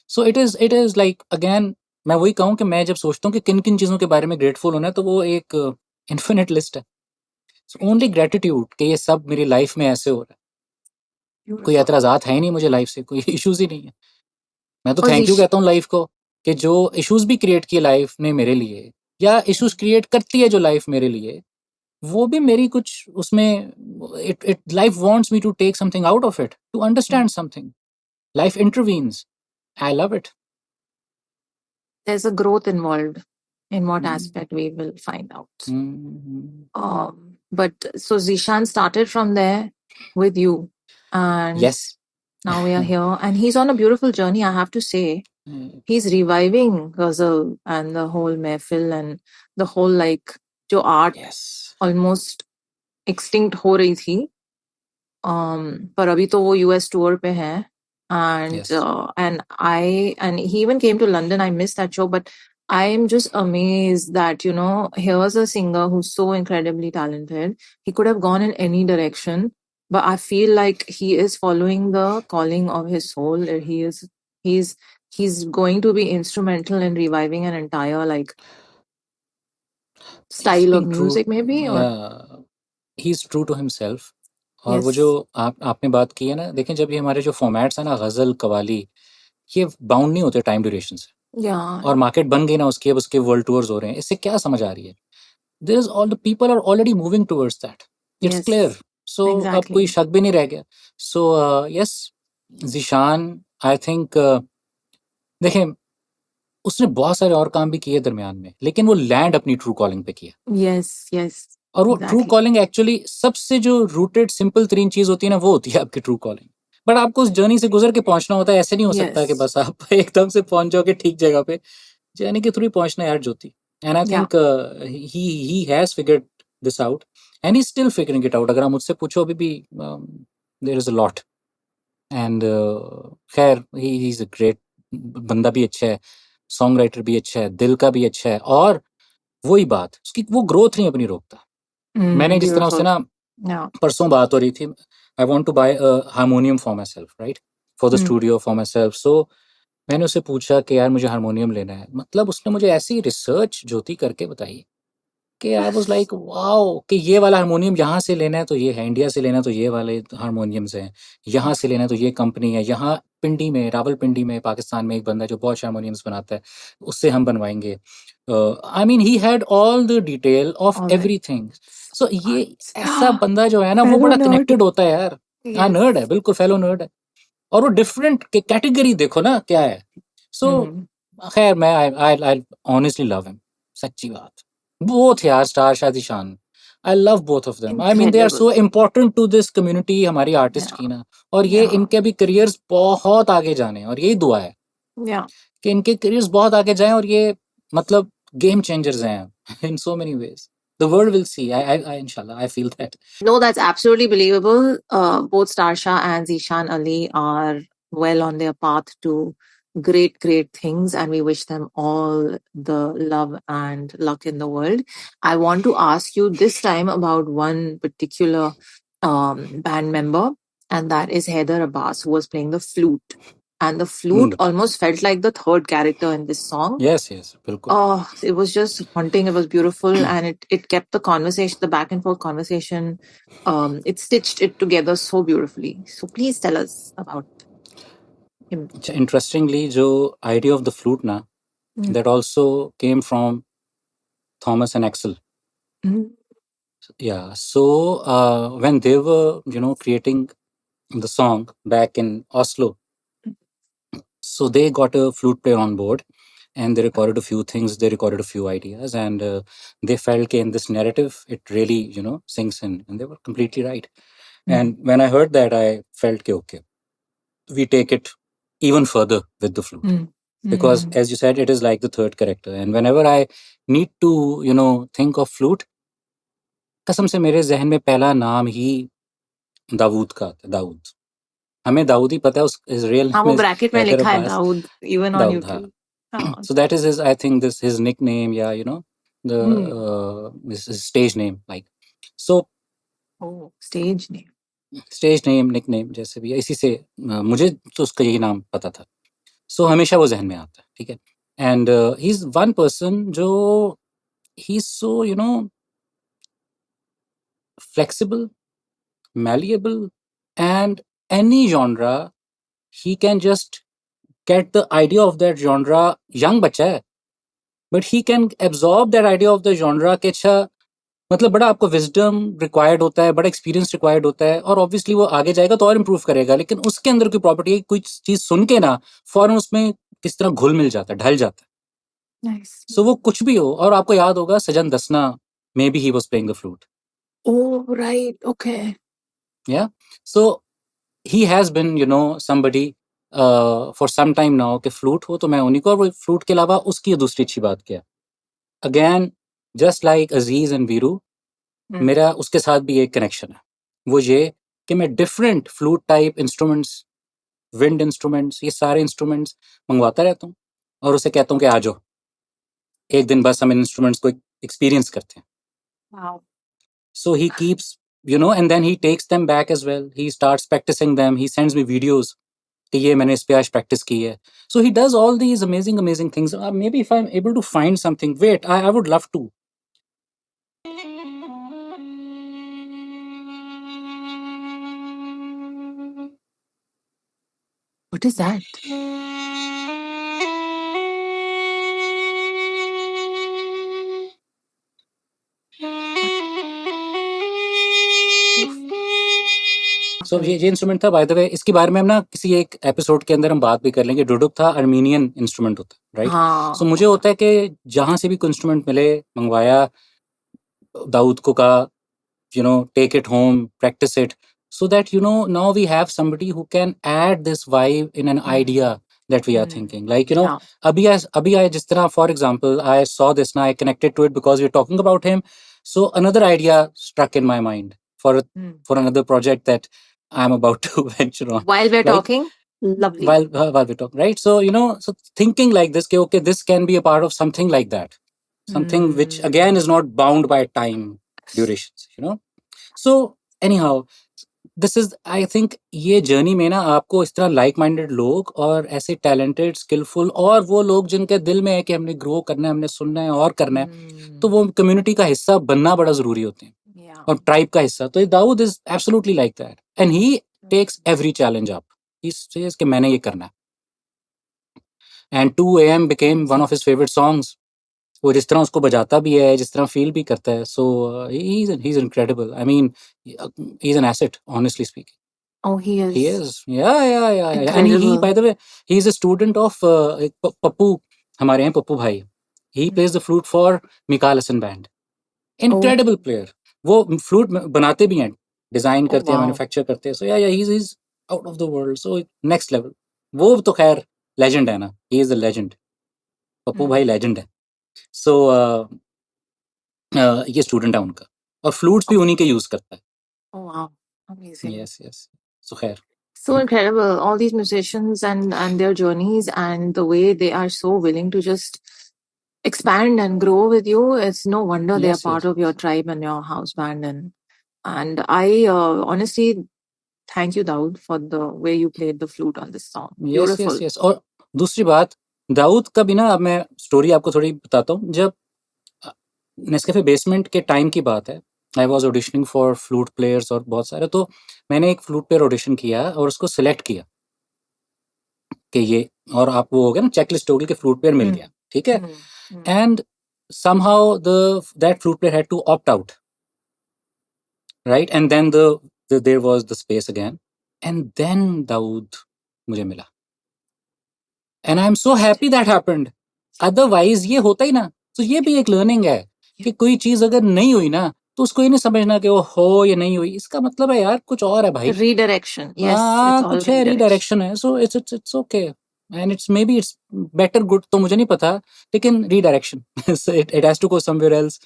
So it is like again मैं वही कहूँ कि मैं जब सोचता हूँ कि किन-किन चीज़ों के बारे में ग्रेटफुल होना है, तो वो एक इन्फिनिट लिस्ट है। सो ओनली ग्रैटिट्यूड कि ये सब मेरी लाइफ़ में ऐसे हो रहा है। कोई Beautiful. एतराज़ात है ही नहीं मुझे लाइफ़ से, कोई इश्यूज़ ही नहीं है। मैं तो और थैंक यू जिश- कहता हूँ लाइफ़ को कि जो इश्यूज़ भी क्रिएट किए लाइफ़ ने मेरे लिए, या इश्यूज़ क्रिएट करती है जो लाइफ़ मेरे लिए, वो भी मेरी कुछ उसमें it life wants me to take something out of it, to understand something. Life intervenes. I love it. there's a growth involved. In what Mm. aspect we will find out. Mm. But so Zishan started from there with you, and Yes. now we are here, and he's on a beautiful journey. I have to say, Mm. he's reviving Ghazal and the whole mehfil and the whole like जो art Yes. almost extinct हो रही थी. पर अभी तो वो US tour पे है, and Yes. and he even came to London. I missed that show, but I am just amazed that here's a singer who's so incredibly talented. He could have gone in any direction, but I feel like he is following the calling of his soul. He's going to be instrumental in reviving an entire like He's style of being true. music, maybe. Or Yeah. He's true to himself. और वो yes, जो आपने बात की है ना, देखें जब ये हमारे जो फॉर्मेट्स हैं ना, गज़ल, कव्वाली, ये बाउंड नहीं होते टाइम ड्यूरेशन से, yeah, और मार्केट बन गई ना उसकी, अब उसके वर्ल्ड टूर्स हो रहे हैं। इससे क्या समझ आ रही है? There is all the people are already moving towards that. It's yes, clear. So अब कोई exactly. शक भी नहीं रह गया। So yes, Zeeshan I think देखें उसने बहुत सारे और काम भी किए दरमियान में, लेकिन वो लैंड अपनी ट्रू कॉलिंग पे किया। Yes, yes, और वो ट्रू exactly. कॉलिंग एक्चुअली सबसे जो रूटेड सिंपल तरीन चीज़ होती है ना, वो होती है आपकी ट्रू कॉलिंग। बट आपको उस जर्नी से गुजर के पहुंचना होता है। ऐसे नहीं हो सकता कि Yes. बस आप एकदम से पहुंच जाओगे ठीक जगह पे। जर्नी के थ्रू ही पहुंचना है यार Jyoti. And I Yeah. Think he has figured this out and he still figuring it out. अगर आप मुझसे पूछो अभी भी there is a lot. And खैर ही इज अ ग्रेट बंदा, भी अच्छा है, सॉन्ग राइटर भी अच्छा है, दिल का भी अच्छा है। और वही बात उसकी, वो ग्रोथ नहीं अपनी रोकता। मैंने जिस तरह उससे Beautiful. ना Yeah. परसों बात हो रही थी, I want to buy a harmonium for myself, right, for the studio, for myself. So मैंने उससे पूछा कि यार मुझे हारमोनियम लेना है। मतलब उसने मुझे ऐसी रिसर्च ज्योति करके बताई कि आई वाज लाइक वाओ, कि ये वाला हारमोनियम यहाँ से लेना है तो ये है, इंडिया से लेना है तो ये वाले हारमोनियम्स हैं, यहाँ से लेना है तो ये कंपनी है, यहाँ पिंडी में, रावलपिंडी में, पाकिस्तान में एक बंदा है जो बहुत हारमोनियम्स बनाता है, उससे हम बनवाएंगे। I mean he had all the detail of All right. Everything. So ये ऐसा बंदा जो है ना, वो Fellow बड़ा nerd. कनेक्टेड होता है यार। हाँ, Yes. नर्ड है, बिल्कुल फेलो नर्ड है। और वो डिफरेंट कैटेगरी देखो ना क्या है। सो खैर मैं आई ऑनेस्टली लव हिम, सच्ची बात। बोथ यार, स्टार शादी शान, I love both of them. I mean they are so Incredible. Important to this community, हमारी आर्टिस्ट Yeah. की ना। और ये Yeah. इनके भी करियर्स बहुत आगे जाने, और यही दुआ है Yeah. कि इनके करियर्स बहुत आगे जाएं, और ये मतलब गेम चेंजर्स हैं in so many ways. The world will see, I इंशाल्लाह, I feel that. No, that's absolutely believable. Both Starsha and Zishan Ali are well on their path to great, great things, and we wish them all the love and luck in the world. I want to ask you this time about one particular band member, and that is Heather Abbas, who was playing the flute. And the flute almost felt like the third character in this song. Yes yes, बिल्कुल। Oh, it was just haunting. It was beautiful, and it kept the conversation, the back and forth conversation. It stitched it together so beautifully. So please tell us about him. अच्छा, interestingly जो idea of the flute ना, that also came from Thomas and Axel. Yeah. So when they were creating the song back in Oslo, so they got a flute player on board, and they recorded a few things. They recorded a few ideas, and they felt in this narrative it really sinks in, and they were completely right. And when I heard that, I felt okay, we take it even further with the flute. Because as you said, it is like the third character, and whenever I need to think of flute, कसम से मेरे जहन में पहला नाम ही दाऊद का आता है। दाऊद, हमें दाऊद ही पता है, उस his real हाँ, name वो is ब्रैकेट में Haider लिखा है Abbas Dawood, even on Dawood, हाँ। YouTube. हाँ. So that is his, I think this his nickname, yeah, the his stage name, like. So Oh, stage name. Stage name, nickname जैसे भी है, इसी से मुझे तो उसका यही नाम पता था। सो हमेशा वो ज़हन में आता है, ठीक है? And he is one person जो he is so flexible, malleable, and any genre, he can just get the idea of that genre. Young बच्चा है, but he can absorb that idea of the genre कि अच्छा मतलब बड़ा आपको wisdom required होता है, बड़ा एक्सपीरियंस रिक्वायर्ड होता है, और ऑब्वियसली वो आगे जाएगा तो और इम्प्रूव करेगा, लेकिन उसके अंदर की प्रॉपर्टी कोई चीज सुन के ना फौरन उसमें किस तरह घुल मिल जाता है, ढल जाता है। Nice. सो वो कुछ भी हो, और आपको याद होगा सजन दसना, maybe he was playing the flute, Oh, right. Okay. Yeah so he has been somebody for some time now कि फ्लूट हो तो मैं उन्हीं को, और वो फ्लूट के अलावा उसकी दूसरी अच्छी बात क्या, again just like Aziz and Veeru, मेरा उसके साथ भी एक कनेक्शन है, वो ये कि मैं different flute type instruments, wind instruments, ये सारे इंस्ट्रूमेंट्स मंगवाता रहता हूँ, और उसे कहता हूँ कि आ जाओ एक दिन बस हम इन इंस्ट्रूमेंट्स को एक्सपीरियंस करते हैं। Wow. So he keeps, and then he takes them back as well. He starts practicing them. He sends me videos कि ये मैंने इस पे आज practice की है. So he does all these amazing things. Maybe if I'm able to find something, wait, I would love to. What is that? So ये instrument था, बाय द वे इसके बारे में हम ना किसी एक एपिसोड के अंदर हम बात भी कर लेंगे। डुडुक था, अर्मीनियन इंस्ट्रूमेंट होता है, राइट? हाँ, सो मुझे होता है कि जहां से भी कोई इंस्ट्रूमेंट मिले, मंगवाया, दाऊद को कहा, take it home, practice it, so that now we have somebody who can add this vibe in an idea that we are thinking. Like yeah. abhi I just तरह, for example, I saw this now, I connected to it because we're talking about him. So another idea struck in my mind for another project that I'm about to venture on. While we're Like talking, lovely. while we talk, right? So so thinking like this, okay, this can be a part of something like that, something which again is not bound by time durations, so anyhow, this is, I think, ये journey में ना आपको इस तरह like minded लोग और ऐसे talented, skilful, और वो लोग जिनके दिल में है कि हमने ग्रो करना है, हमने सुनना है और करना है, तो वो कम्युनिटी का हिस्सा बनना बड़ा जरूरी होते हैं, Yeah. और ट्राइब का हिस्सा। तो Dawood is absolutely like that, and he takes every challenge up, he says कि मैंने ये करना है, and 2 AM became one of his favorite songs. वो जिस तरह उसको बजाता भी है, जिस तरह फील भी करता है, so he is incredible. I mean, he is an asset, honestly speaking. Oh, he is. He is, yeah. And Incredible. by the way, he is a student of Pappu, हमारे हैं पप्पू भाई। He plays the flute for Mikal Hassan Band. Incredible player. वो flute बनाते भी हैं, design करते हैं, wow. Manufacture करते हैं। So yeah, he's out of the world. So next level. वो तो खैर लेजेंड है ना, he is a legend. Pappu भाई लेजेंड है। So ये स्टूडेंट है उनका, और फ्लूट्स भी उन्हीं के यूज करता है। Oh, wow. Amazing. Yes. So खैर, So incredible, all these musicians and their journeys and the way they are so willing to just expand and grow with you. It's no wonder they are Yes, part yes. of your tribe and your house band. And I honestly thank you, Daud, for the way you played the flute on this song. Beautiful. Yes. और दूसरी बात, दाऊद का भी ना, अब मैं story आपको थोड़ी बताता हूँ। जब नेस्कैफे बेसमेंट के टाइम की बात है, I was auditioning for flute players और बहुत सारे, तो मैंने एक फ्लूट प्लेयर ऑडिशन किया और उसको सिलेक्ट किया कि ये, और आप वो हो गया ना, चेकलिस्ट हो गई कि फ्लूट प्लेयर मिल गया, ठीक है। And somehow that flute player had to opt out, right? And then there was the space again, and then Dawood मुझे मिला, and I'm so happy that happened. Otherwise ये होता ही ना। तो ये भी एक लर्निंग है कि कोई चीज अगर नहीं हुई ना, तो उसको ये नहीं समझना कि वो हो या नहीं हुई, इसका मतलब है यार कुछ और है भाई। Redirection. Yes, it's all कुछ है, रीडायरेक्शन है। So it's okay, and it's maybe it's better good, तो मुझे नहीं पता, लेकिन redirection it has to go somewhere else.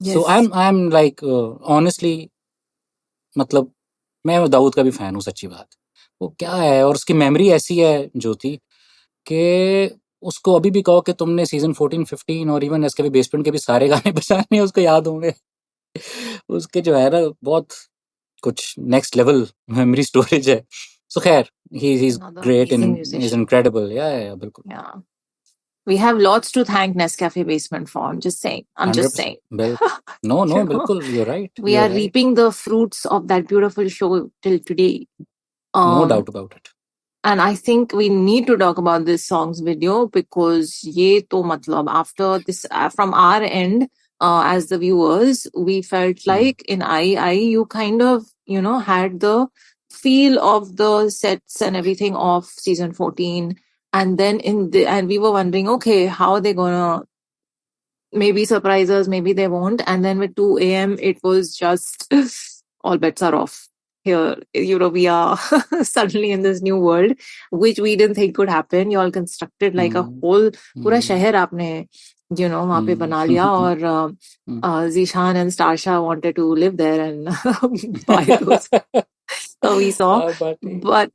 So I am like honestly, मतलब मैं दाऊद का भी फैन हूँ, सच्ची बात। वो क्या है, और उसकी मेमोरी ऐसी है ज्योति, कि उसको अभी भी कहो कि तुमने सीजन 14, 15 और इवन एसके बेसमेंट के भी सारे गाने बजाने उसको याद होंगे। उसके जो है ना, बहुत कुछ नेक्स्ट लेवल मेमोरी स्टोरेज है. So खैर, he's Another great amazing and he's musician. incredible. Yeah, बिल्कुल. Yeah. We have lots to thank Nescafe Basement for. I'm just saying. 100%. बिल्कुल. No, You know, बिल्कुल. You're right. we You're are right. reaping the fruits of that beautiful show till today. No doubt about it. And I think we need to talk about this song's video because ye to matlab after this from our end as the viewers we felt like in I you kind of had the feel of the sets and everything of season 14, and then and we were wondering, okay, how are they gonna maybe surprise us, maybe they won't. And then with 2 a.m., it was just all bets are off. Here, we are suddenly in this new world, which we didn't think could happen. You all constructed like a whole पूरा शहर आपने, वहाँ पे बना लिया, और Zishan and Starsha wanted to live there and buy those. So we saw, but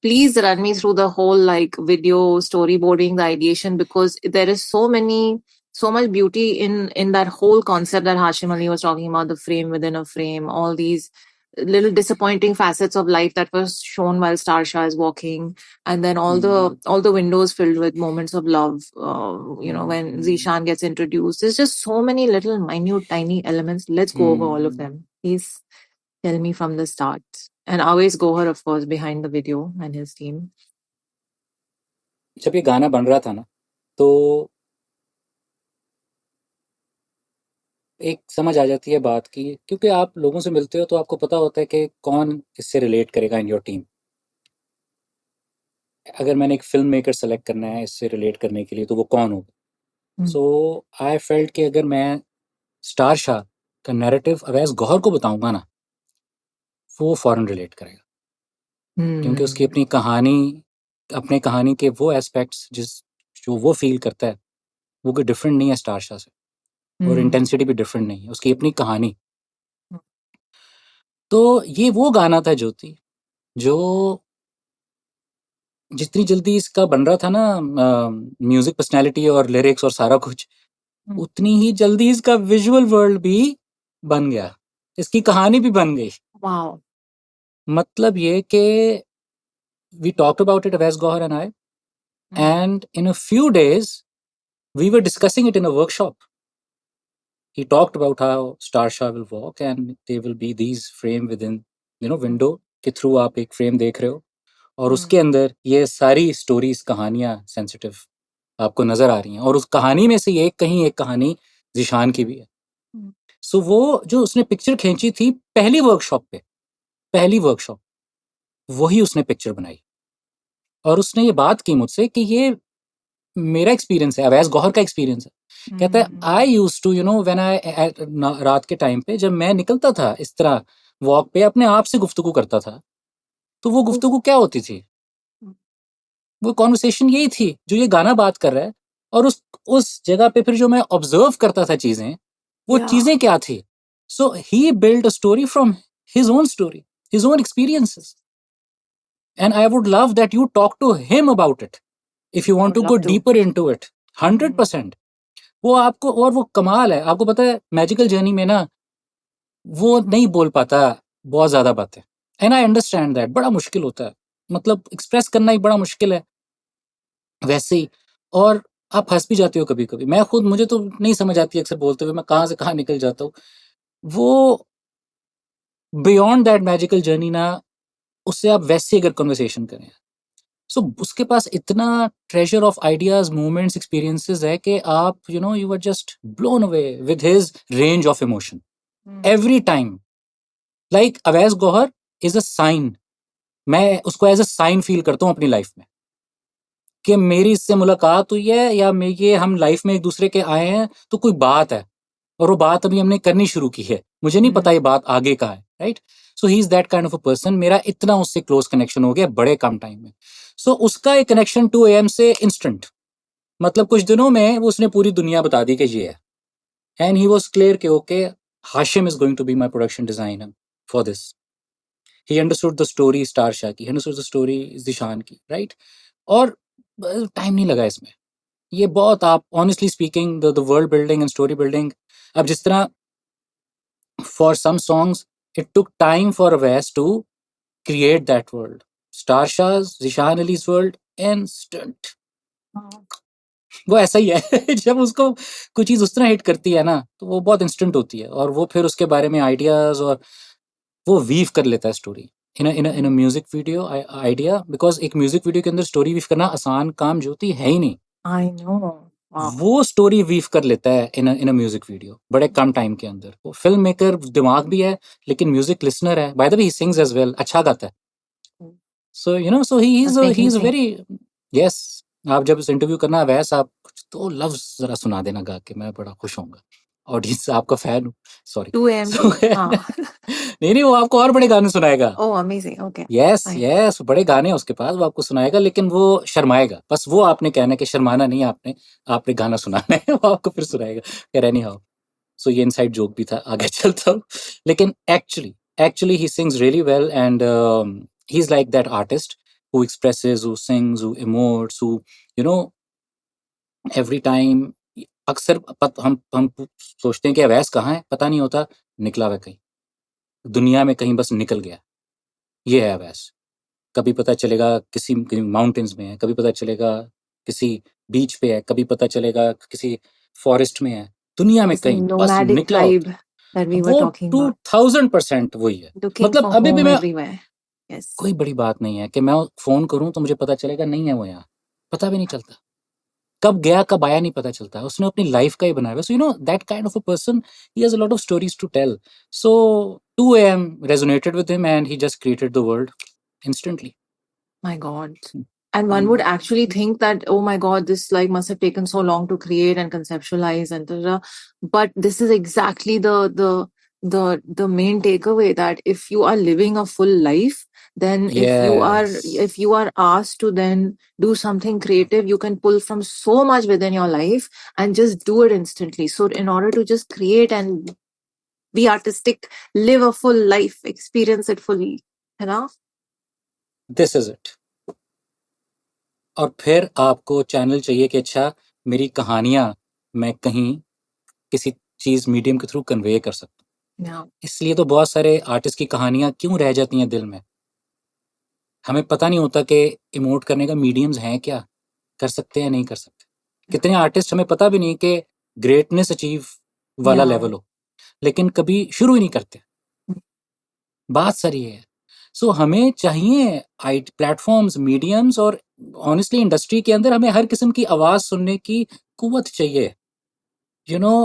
please run me through the whole like video storyboarding, the ideation, because there is so much beauty in that whole concept that Hashim Ali was talking about, the frame within a frame, all these little disappointing facets of life that was shown while Starsha is walking, and then all the windows filled with moments of love. When Zishan gets introduced, there's just so many little minute tiny elements. Let's go over all of them. Please tell me from the start. And always Gohar, of course, behind the video and his team. जब ये गाना बन रहा था ना, तो एक समझ आ जाती है बात की, क्योंकि आप लोगों से मिलते हो तो आपको पता होता है कि कौन किससे रिलेट करेगा इन योर टीम. अगर मैंने एक फिल्म मेकर सेलेक्ट करना है इससे रिलेट करने के लिए, तो वो कौन होगा. सो आई फेल्ट कि अगर मैं स्टार शाह का नैरेटिव अवैस गौहर को बताऊंगा ना, वो फौरन रिलेट करेगा, क्योंकि उसकी अपनी कहानी के वो एस्पेक्ट्स जो वो फील करता है, वो कोई डिफरेंट नहीं है स्टार शाह से, और इंटेंसिटी भी डिफरेंट नहीं है, उसकी अपनी कहानी. तो ये वो गाना था ज्योति, जो जितनी जल्दी इसका बन रहा था ना, म्यूजिक पर्सनैलिटी और लिरिक्स और सारा कुछ, उतनी ही जल्दी इसका विजुअल वर्ल्ड भी बन गया, इसकी कहानी भी बन गई. Wow. मतलब ये कि we talked about it, Avais Gohar and I, and in a few days we were discussing it in a workshop. He talked about how Starsha will walk and there will be these frame within window के through आप एक frame देख रहे हो, और उसके अंदर ये सारी स्टोरीज, कहानियां सेंसिटिव आपको नजर आ रही हैं, और उस कहानी में से एक कहानी जिशान की भी है. सो वो जो उसने पिक्चर खींची थी पहली वर्कशॉप, वही उसने पिक्चर बनाई, और उसने ये बात की मुझसे कि ये मेरा एक्सपीरियंस है, अवैस गौहर का एक्सपीरियंस है. कहता है आई यूज टू व्हेन आई रात के टाइम पे जब मैं निकलता था इस तरह वॉक पे, अपने आप से गुफ्तगू करता था, तो वो गुफ्तगू क्या होती थी, वो कॉन्वर्सेशन यही थी जो ये गाना बात कर रहा है. और उस जगह पे फिर जो मैं ऑब्जर्व करता था चीजें, वो चीजें क्या थी. So he build a story from his own story, his own experiences, and I would love that you talk to him about it if you want to go deeper into it. 100% वो आपको, और वो कमाल है, आपको पता है magical journey में ना वो नहीं बोल पाता बहुत ज्यादा बातें, एंड आई अंडरस्टैंड दैट. बड़ा मुश्किल होता है, मतलब एक्सप्रेस करना ही बड़ा मुश्किल है वैसे ही, और आप हंस भी जाते हो कभी कभी. मैं खुद, मुझे तो नहीं समझ आती अक्सर बोलते हुए, मैं कहाँ से कहाँ निकल जाता हूँ. वो बियॉन्ड दैट मैजिकल जर्नी ना, उससे आप वैसे अगर कन्वर्सेशन करें, सो उसके पास इतना treasure of ideas, moments, experiences है कि आप you are just blown away with his range of emotion every time. Like Awais Gauhar is a sign, मैं उसको एज अ साइन फील करता हूँ अपनी लाइफ में, कि मेरी इससे मुलाकात हुई है, या ये हम लाइफ में एक दूसरे के आए हैं, तो कोई बात है, और वो बात अभी हमने करनी शुरू की है, मुझे नहीं पता ये बात आगे का है, right. So he is that kind of a person. मेरा इतना उससे क्लोज कनेक्शन हो गया बड़े कम टाइम में. सो उसका एक कनेक्शन 2 AM से इंस्टेंट, मतलब कुछ दिनों में वो उसने पूरी दुनिया बता दी कि ये है. एंड ही वाज क्लियर कि okay, Hashim is going to be my production designer for this. He understood the story Star Shah की, अंडरस्टूड द स्टोरी जिशान की, राइट. और टाइम नहीं लगा इसमें, ये बहुत, आप honestly speaking the world building and story building, अब जिस तरह for some songs It took time for Awais to create that world. Star Shah's, Zishan Ali's world, instant. वो ऐसा ही है जब उसको कोई चीज उस तरह हिट करती है ना तो वो बहुत इंस्टेंट होती है और वो फिर उसके बारे में आइडियाज और वो वीव कर लेता है story in a music video idea because एक म्यूजिक वीडियो के अंदर स्टोरी वीव करना आसान काम जो होती है ही नहीं I know. Wow. वो स्टोरी वीव कर लेता है इन अ म्यूजिक वीडियो बड़े कम टाइम के अंदर वो फिल्म मेकर दिमाग भी है लेकिन म्यूजिक लिसनर है by the way he sings as well अच्छा गाता है so you know so he That's making is sense. Very yes आप जब इस इंटरव्यू करना वैसे आप कुछ तो लफ्ज जरा सुना देना गा के मैं बड़ा खुश होऊंगा ऑडियंस आपका फैन हूँ सॉरी 2 a.m. नहीं वो आपको और बड़े गाने सुनाएगा Oh, amazing. Okay. Yes Fine. Yes बड़े गाने हैं उसके पास वो आपको सुनाएगा लेकिन वो शर्माएगा बस वो आपने कहना है कि शर्माना नहीं आपने आपने गाना सुनाना है वो आपको फिर सुनाएगा कह रहे नहीं हाउ सो ये इनसाइड जोक भी था आगे चलता हूँ लेकिन actually he sings really well and he is like that artist who expresses, who sings, who emotes, who you know every time अक्सर हम सोचते हैं कि अवैस कहाँ है पता नहीं होता निकला हुआ कहीं दुनिया में कहीं बस निकल गया ये है अवैस कभी पता चलेगा किसी माउंटेन्स में है कभी पता चलेगा किसी बीच पे है कभी पता चलेगा किसी फॉरेस्ट में है दुनिया में This कहीं बस nomadic निकला tribe होता है that we were वो talking about. 2000% वही है Looking मतलब for अभी भी home मैं everywhere. Yes. कोई बड़ी बात नहीं है कि मैं फोन करूं तो मुझे पता चलेगा नहीं है वो यहाँ पता भी नहीं चलता कब गया कब आया नहीं पता चलता उसने अपनी लाइफ का ही बनाया हुआ so you know that kind of a person he has a lot of stories to tell so 2 AM resonated with him and he just created the world instantly. My God. And one would actually think that, oh my God, this like must have taken so long to create and conceptualize and da-da-da. But this is exactly the main takeaway that if you are living a full life, then Yes. if you are asked to then do something creative, you can pull from so much within your life and just do it instantly. So in order to just create and be artistic, live a full life, experience it fully, you know? This is it. और फिर आपको channel चाहिए कि अच्छा मेरी कहानियां मैं कहीं किसी चीज मीडियम के थ्रू कन्वे कर सकता हूँ Yeah. इसलिए तो बहुत सारे आर्टिस्ट की कहानियां क्यों रह जाती हैं दिल में हमें पता नहीं होता कि इमोट करने का मीडियम्स हैं क्या कर सकते हैं नहीं कर सकते कितने आर्टिस्ट हमें पता भी नहीं कि ग्रेटनेस अचीव वाला Yeah. लेवल हो लेकिन कभी शुरू ही नहीं करते बात सारी है सो हमें चाहिए प्लेटफॉर्म्स मीडियम्स और ऑनेस्टली इंडस्ट्री के अंदर हमें हर किस्म की आवाज सुनने की कुव्वत चाहिए you know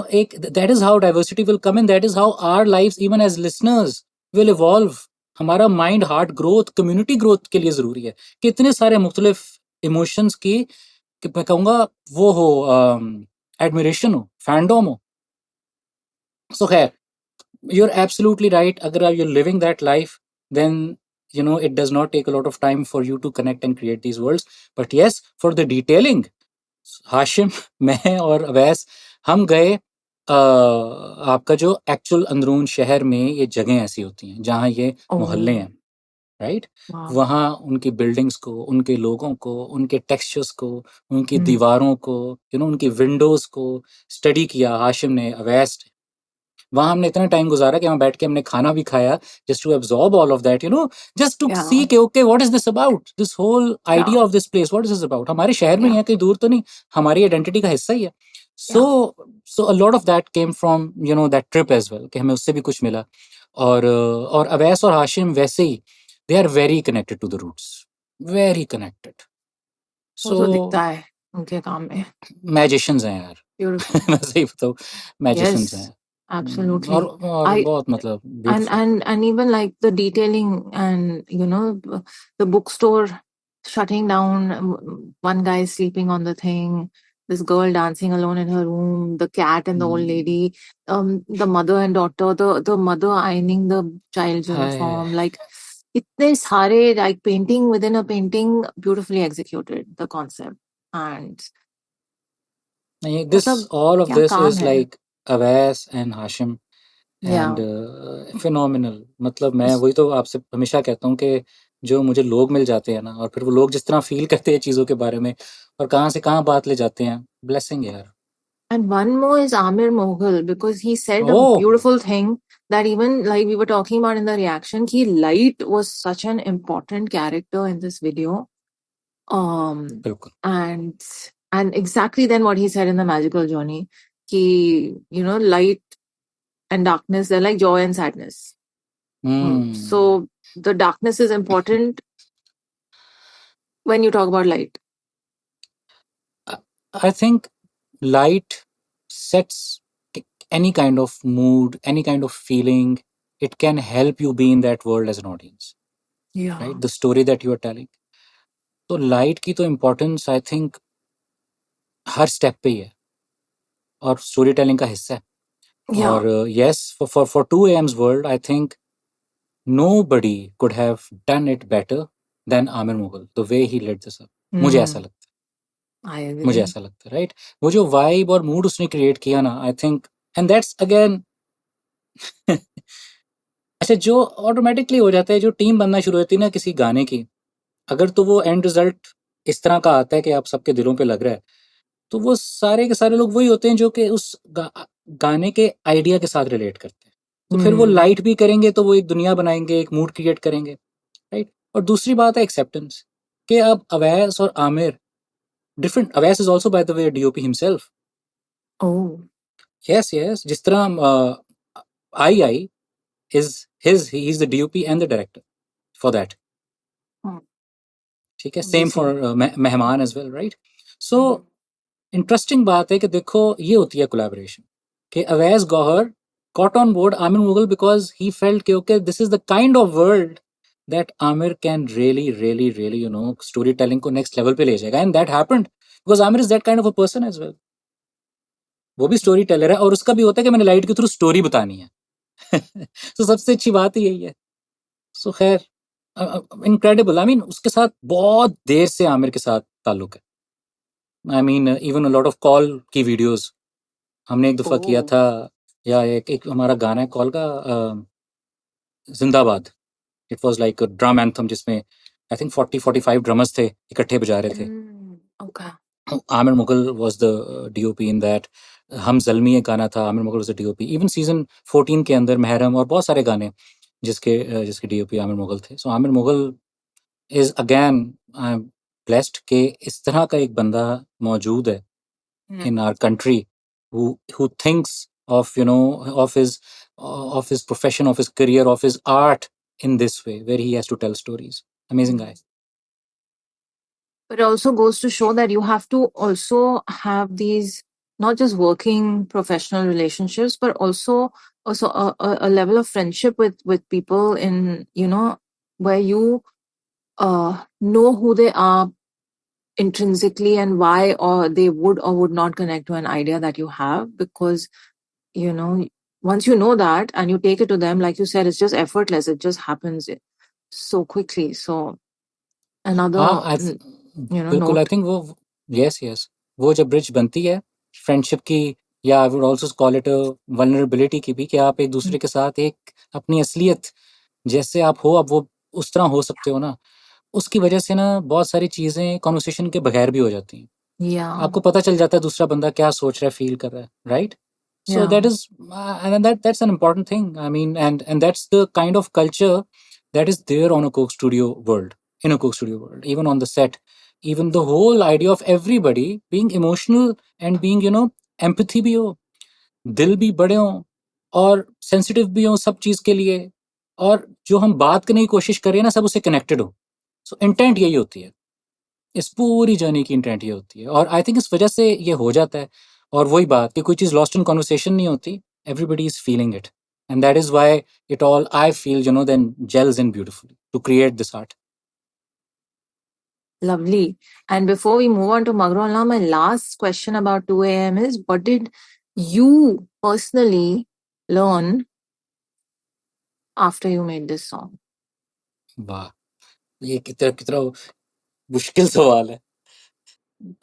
that is how diversity will come in that is how our lives even as listeners will evolve हमारा mind heart growth community growth के लिए जरूरी है कितने सारे मुख्तलिफ इमोशंस की कि मैं कहूँगा वो हो एडमिरेशन हो फैंडोम हो सो खैर you're absolutely right agar you're living that life then you know it does not take a lot of time for you to connect and create these worlds but yes for the detailing Hashim मैं और अवैस हम गए आपका जो actual अंदरून शहर में ये जगह ऐसी होती हैं जहाँ ये मोहल्ले हैं राइट Wow. वहाँ उनकी बिल्डिंग्स को उनके लोगों को उनके टेक्सचर्स को उनकी Hmm. दीवारों को यू नो उनकी विंडोज को स्टडी किया हाशिम ने अवैस ने वहां हमने इतना टाइम गुजारा कि वहां बैठ के हमने खाना भी खाया just to absorb all of that you know just to Yeah. See के okay what is this about this whole idea of this place what is this about हमारे शहर में ही Yeah. है कहीं दूर तो नहीं हमारी आइडेंटिटी का हिस्सा ही है so a lot of that came from you know that trip as well कि हमें उससे भी कुछ मिला और अवैस और हाशिम वैसे ही they are very connected to the roots very connected वो तो दिखता है उनके काम में मैजिशियंस हैं यार Beautiful. मैं सही बताऊं मैजिशियंस Yes. हैं Absolutely. और I बहुत मतलब and beautiful. and even like the detailing and you know the bookstore shutting down, one guy sleeping on the thing, this girl dancing alone in her room, the cat and the old lady, the mother and daughter, the mother ironing the child's Hi. uniform, like itne sare like painting within a painting, beautifully executed the concept. And This मतलब all of क्या this काम is है like Awais and Hashim and phenomenal. मतलब मैं वही तो आपसे हमेशा कहता हूँ कि जो मुझे लोग मिल जाते हैं ना और फिर वो लोग जिस तरह फील करते हैं चीज़ों के बारे में और कहाँ से कहाँ बात ले जाते हैं ब्लेसिंग यार And one more is Amir Mughal because he said a Oh. beautiful thing that even like we were talking about in the reaction, Light was such an important character in this video. बिल्कुल And exactly then what he said in the magical journey, light and darkness, they're like joy and sadness. So the darkness is important when you talk about light. I think light sets any kind of mood, any kind of feeling. It can help you be in that world as an audience, Yeah. right? The story that you are telling. तो light की तो importance I think her step पे ही है और story telling का हिस्सा है. Yeah. और yes, for 2AM's world, I think nobody could have done it better than Amir Mughal, the way he led this up. मुझे ऐसा लगता I है, agree. मुझे ऐसा लगता है, राइट? वो जो वाइब और मूड उसने क्रिएट किया ना, I think, and that's again अच्छा, जो ऑटोमेटिकली हो जाता है, जो टीम बनना शुरू होती है ना किसी गाने की, अगर तो वो एंड रिजल्ट इस तरह का आता है कि आप सबके दिलों पे लग रहा है, तो वो सारे के सारे लोग वही होते हैं जो कि उस गाने के आइडिया के साथ रिलेट करते हैं. तो फिर वो लाइट भी करेंगे तो वो एक दुनिया बनाएंगे, एक मूड क्रिएट करेंगे, राइट? और दूसरी बात है एक्सेप्टेंस, कि अब अवैस और Aamir different. Awais is also bye the way DOP himself. Yes yes, जिस तरह आई is he's the DOP and the director for that. ठीक है, same for मेहमान as well, right? So interesting बात है कि देखो ये होती है collaboration, कि Awais Gauhar got on board Amir Mughal because he felt कि okay, this is the kind of world that Amir can really storytelling को next level पे ले जाएगा, and that happened because Amir is that kind of a person as well. वो भी story teller है और उसका भी होता है कि मैंने लाइट के थ्रू स्टोरी बतानी है. तो सबसे अच्छी बात ही यही है. सो खैर, इनक्रेडिबल. आई मीन उसके साथ बहुत देर से आमिर के साथ ताल्लुक है. I mean even a lot of call की वीडियोस हमने एक दफा किया था, या एक हमारा गाना है कॉल का जिंदाबाद. It was like a drum anthem जिसमें आई थिंक 40-45 ड्रमर्स थे, इकट्ठे बजा रहे थे. Aamir Mughal was the DOP in that. हम जल्मी एक गाना था, Aamir Mughal was the DOP. Even season 14 के अंदर महरम और बहुत सारे गाने जिसके डीओपी आमिर मुगल थे. So Aamir Mughal is again, I am blessed कि इस तरह का एक बंदा मौजूद है in our country who thinks of of his profession, of his career, of his art in this way, where he has to tell stories. Amazing guy. But it also goes to show that you have to also have these not just working professional relationships, but also a level of friendship with people in where you know who they are intrinsically and why or they would or would not connect to an idea that you have, because once you know that and you take it to them, like you said, it's just effortless, it just happens so quickly. So another बिल्कुल. I think वो yes वो जब bridge बनती है friendship की, या I would also call it vulnerability की भी, कि आप एक दूसरे के साथ एक अपनी असलियत जैसे आप हो, अब वो उस तरह हो सकते हो ना, उसकी वजह से ना बहुत सारी चीजें कॉन्वर्सेशन के बगैर भी हो जाती हैं. आपको पता चल जाता है दूसरा बंदा क्या सोच रहा है, फील कर रहा है, right? So that is, and that's an important thing. I mean, and that's the kind of culture that is there on a Coke Studio world, in a Coke Studio world, even on the set, even the whole idea of everybody being emotional and being, empathy भी हो, दिल भी बड़े हों और sensitive भी हों सब चीज के लिए, और जो हम बात करने की कोशिश कर रहे हैं ना, सब उससे कनेक्टेड हो. सो इंटेंट यही होती है, इस पूरी जर्नी की इंटेंट ये होती है, और आई थिंक इस वजह से ये हो जाता है. और वही बात कि कोई चीज़ लॉस्ट इन कॉन्वर्सेशन नहीं होती, everybody is feeling it, and that is why it all, I feel, then gels in beautifully to create this art. Lovely. And before we move on to Magrolna, my last question about 2AM is, what did you personally learn after you made this song? वाह, ये कितना मुश्किल सवाल है.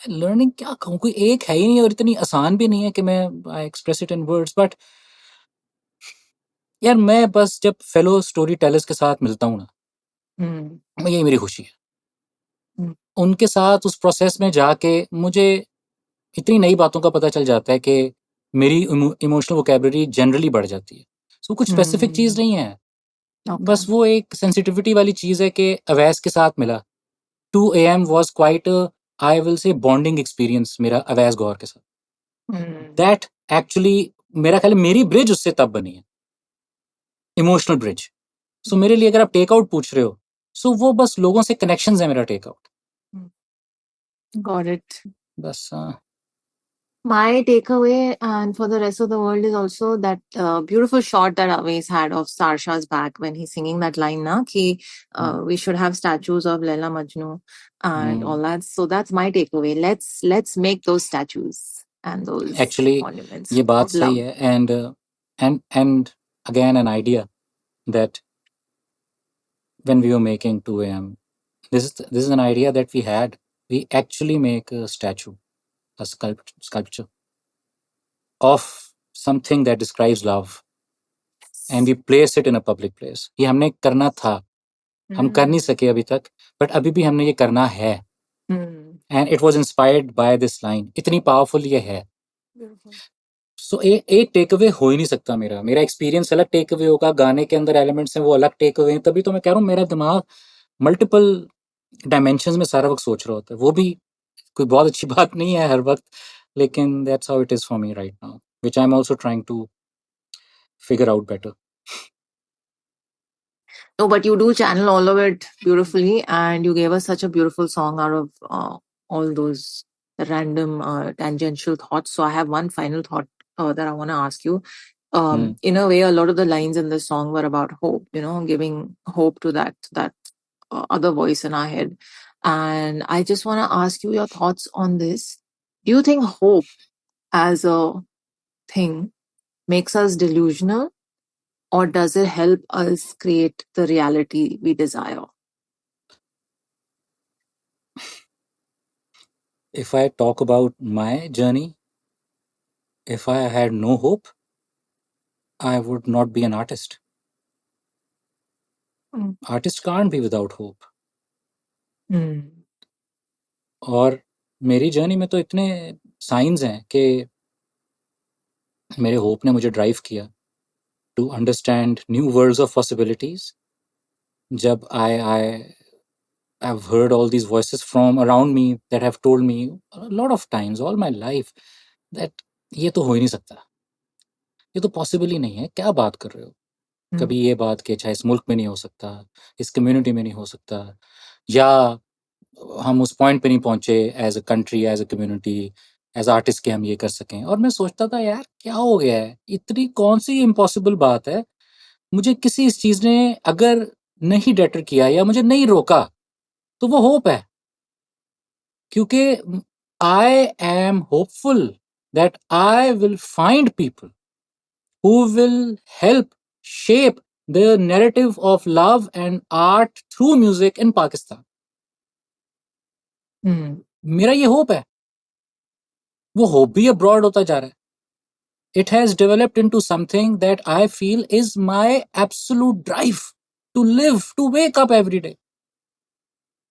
Learning क्या कहूँ, कोई एक है ही नहीं, और इतनी आसान भी नहीं है कि मैं I express it in words. But यार, मैं बस जब फेलो स्टोरी टेलर्स के साथ मिलता हूँ ना, यही मेरी खुशी है. उनके साथ उस प्रोसेस में जाके मुझे इतनी नई बातों का पता चल जाता है कि मेरी इमोशनल वोकैबुलरी जनरली बढ़ जाती है. सो कुछ स्पेसिफिक चीज नहीं है, Okay. बस वो एक सेंसिटिविटी वाली चीज है कि अवैस के साथ मिला. 2 AM was quite a, I will say, bonding experience मेरा अवैस गौर के साथ. That actually मेरा ख्याल है मेरी ब्रिज उससे तब बनी है, इमोशनल ब्रिज. सो मेरे लिए अगर आप टेक आउट पूछ रहे हो, सो वो बस लोगों से कनेक्शंस है मेरा टेक आउट. Got it. बस My takeaway, and for the rest of the world, is also that beautiful shot that Aves had of Sarsha's back when he's singing that line, na, ki we should have statues of Laila Majnu and all that. So that's my takeaway. Let's make those statues and those actually monuments ये बात of सही love. है. And again an idea that when we were making 2 AM, this is an idea that we had. We actually make a statue, a sculpture of something that describes love, and we place it in a public place. ये हमने करना था, हम कर नहीं सके अभी तक, but अभी भी हमने ये करना है. And it was inspired by this line. इतनी पावरफुल ये है. सो एक टेक अवे हो ही नहीं सकता. मेरा एक्सपीरियंस अलग टेक अवे होगा, गाने के अंदर एलिमेंट्स हैं वो अलग टेक अवे हैं. तभी तो मैं कह रहा हूँ मेरा दिमाग मल्टीपल डायमेंशंस में सारा वक्त सोच रहा होता है. वो भी कोई बहुत अच्छी बात नहीं है हर वक्त, लेकिन that's how it is for me right now, which I am also trying to figure out better. No, but you do channel all of it beautifully, and you gave us such a beautiful song out of all those random tangential thoughts. So I have one final thought that I want to ask you. In a way, a lot of the lines in this song were about hope, giving hope to that other voice in our head. And I just want to ask you your thoughts on this. Do you think hope as a thing makes us delusional, or does it help us create the reality we desire? If I talk about my journey, if I had no hope, I would not be an artist. Artists can't be without hope. और मेरी journey में तो इतने science हैं कि मेरे hope ने मुझे ड्राइव किया to understand new worlds of possibilities. जब I've heard all these voices from around me that have told me a lot of times all my life that ये तो हो ही नहीं सकता, ये तो पॉसिबल ही नहीं है, क्या बात कर रहे हो. कभी ये बात कि चाहे इस मुल्क में नहीं हो सकता, इस कम्युनिटी में नहीं हो सकता, या हम उस पॉइंट पे नहीं पहुंचे as a country, as a community, as artist के हम ये कर सकें. और मैं सोचता था यार क्या हो गया है, इतनी कौन सी इम्पॉसिबल बात है. मुझे किसी इस चीज ने अगर नहीं डेटर किया या मुझे नहीं रोका तो वो होप है. क्योंकि I am hopeful that I will find people who will help shape the narrative of love and art through music in Pakistan. मेरा ये होप है. वो होप भी अब्रॉड होता जा रहा है. It has developed into something that I feel is my absolute drive to live, to wake up every day,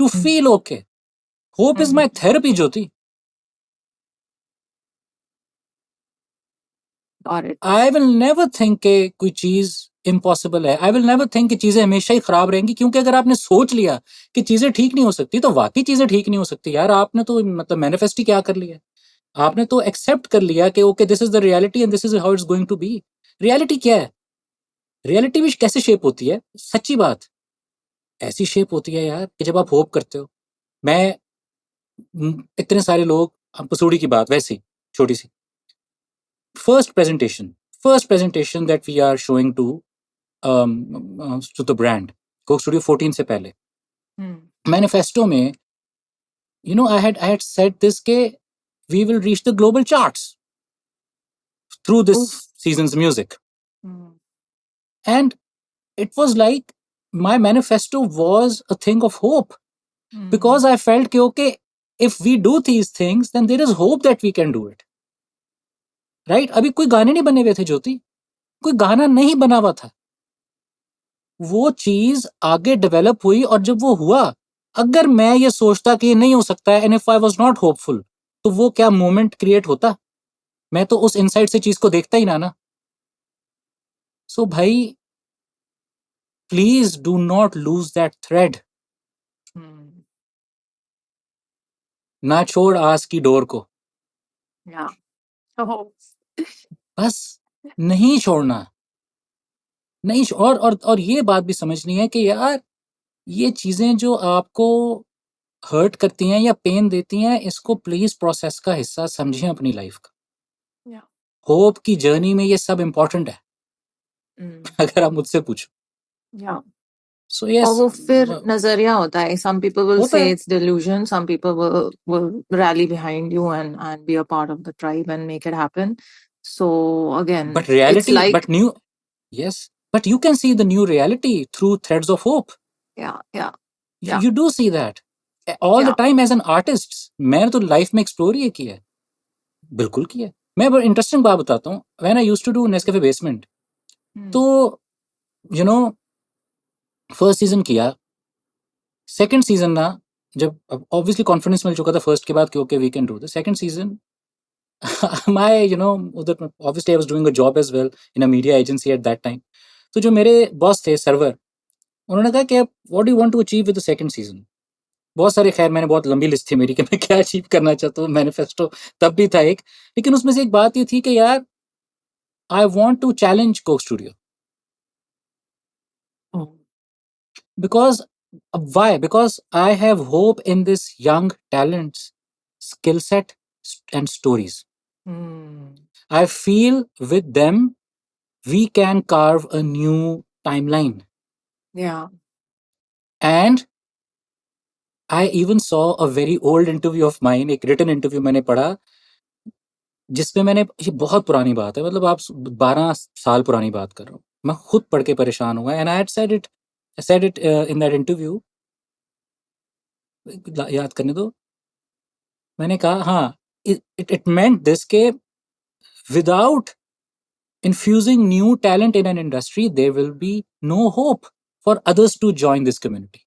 to feel okay. Hope is my therapy, Jyoti. Got it. I will never think कि कोई चीज impossible है. I will never think कि चीजें हमेशा ही खराब रहेंगी, क्योंकि अगर आपने सोच लिया कि चीजें ठीक नहीं हो सकती तो वाकई चीजें ठीक नहीं हो सकती यार. आपने तो मतलब मैनिफेस्ट ही क्या कर लिया, आपने तो एक्सेप्ट कर लिया कि okay this is the reality and this is how it's going to be. Reality क्या है, रियलिटी भी कैसे शेप होती है, सच्ची बात ऐसी शेप होती है यार कि जब आप होप करते हो. मैं इतने सारे लोग, पसूड़ी की बात वैसी छोटी सी, first presentation that we are showing to the brand Coke Studio 14 से पहले, मैनिफेस्टो में I had said this के we will reach the global charts through this season's music. And it was like my manifesto was a thing of hope, because I felt कि okay, if we do these things then there is hope that we can do it. Right? अभी कोई गाने नहीं बने हुए थे ज्योति, कोई गाना नहीं बना हुआ था. वो चीज आगे डेवलप हुई, और जब वो हुआ, अगर मैं ये सोचता कि ये नहीं हो सकता है, and if I was not hopeful, तो वो क्या मोमेंट क्रिएट होता. मैं तो उस इनसाइड से चीज को देखता ही ना. सो भाई please do not lose that thread. ना छोड़ आस की डोर को. Yeah. Oh. बस नहीं छोड़ना. नहीं और ये बात भी समझनी है कि यार ये चीजें जो आपको हर्ट करती हैं या पेन देती हैं, इसको प्लीज प्रोसेस का हिस्सा समझें अपनी लाइफ का. Yeah. होप की जर्नी में ये सब इंपॉर्टेंट है. अगर आप मुझसे पूछो. Yeah. सो और यस, वो फिर नजरिया होता है. Some people will होता say है. it's delusion. Some people will rally behind you and be a part of the tribe and make it happen. So again, But it's reality, like but new, yes, but you can see the new reality through threads of hope. yeah, yeah, You, yeah, you do see that all the yeah. time as an artist. मैंने तो life में explore ये किया है. बिल्कुल किया है. मैं बड़ा इंटरेस्टिंग बात बताता हूँ. When I used to do Nescafe basement, तो यू नो फर्स्ट सीजन किया. सेकंड सीजन ना, जब ऑब्वियसली कॉन्फिडेंस मिल चुका था फर्स्ट के बाद कि okay we can do the second season. My उधर obviously I was doing a job as well in a media agency at that time. तो जो मेरे बॉस थे सर्वर, उन्होंने कहा कि what do you want to achieve with the second season. बहुत सारे, खैर मैंने बहुत लंबी लिस्ट थी मेरी कि मैं क्या अचीव करना चाहता हूँ. मैनिफेस्टो तब भी था एक, लेकिन उसमें से एक बात ये थी कि यार I want to challenge Coke Studio. Because why? Because I have hope in this young talent's skill set and stories. I feel with them we can carve a new timeline. Yeah. And I even saw a very old interview of mine, एक written interview मैंने पढ़ा, जिसमें मैंने, ये बहुत पुरानी बात है, मतलब आप 12 साल पुरानी बात कर रहा हूँ, मैं खुद पढ़ के परेशान हुआ. And I had said it in that interview. याद करने दो. मैंने कहा हाँ, it meant this के without infusing new talent in an industry there will be no hope for others to join this community.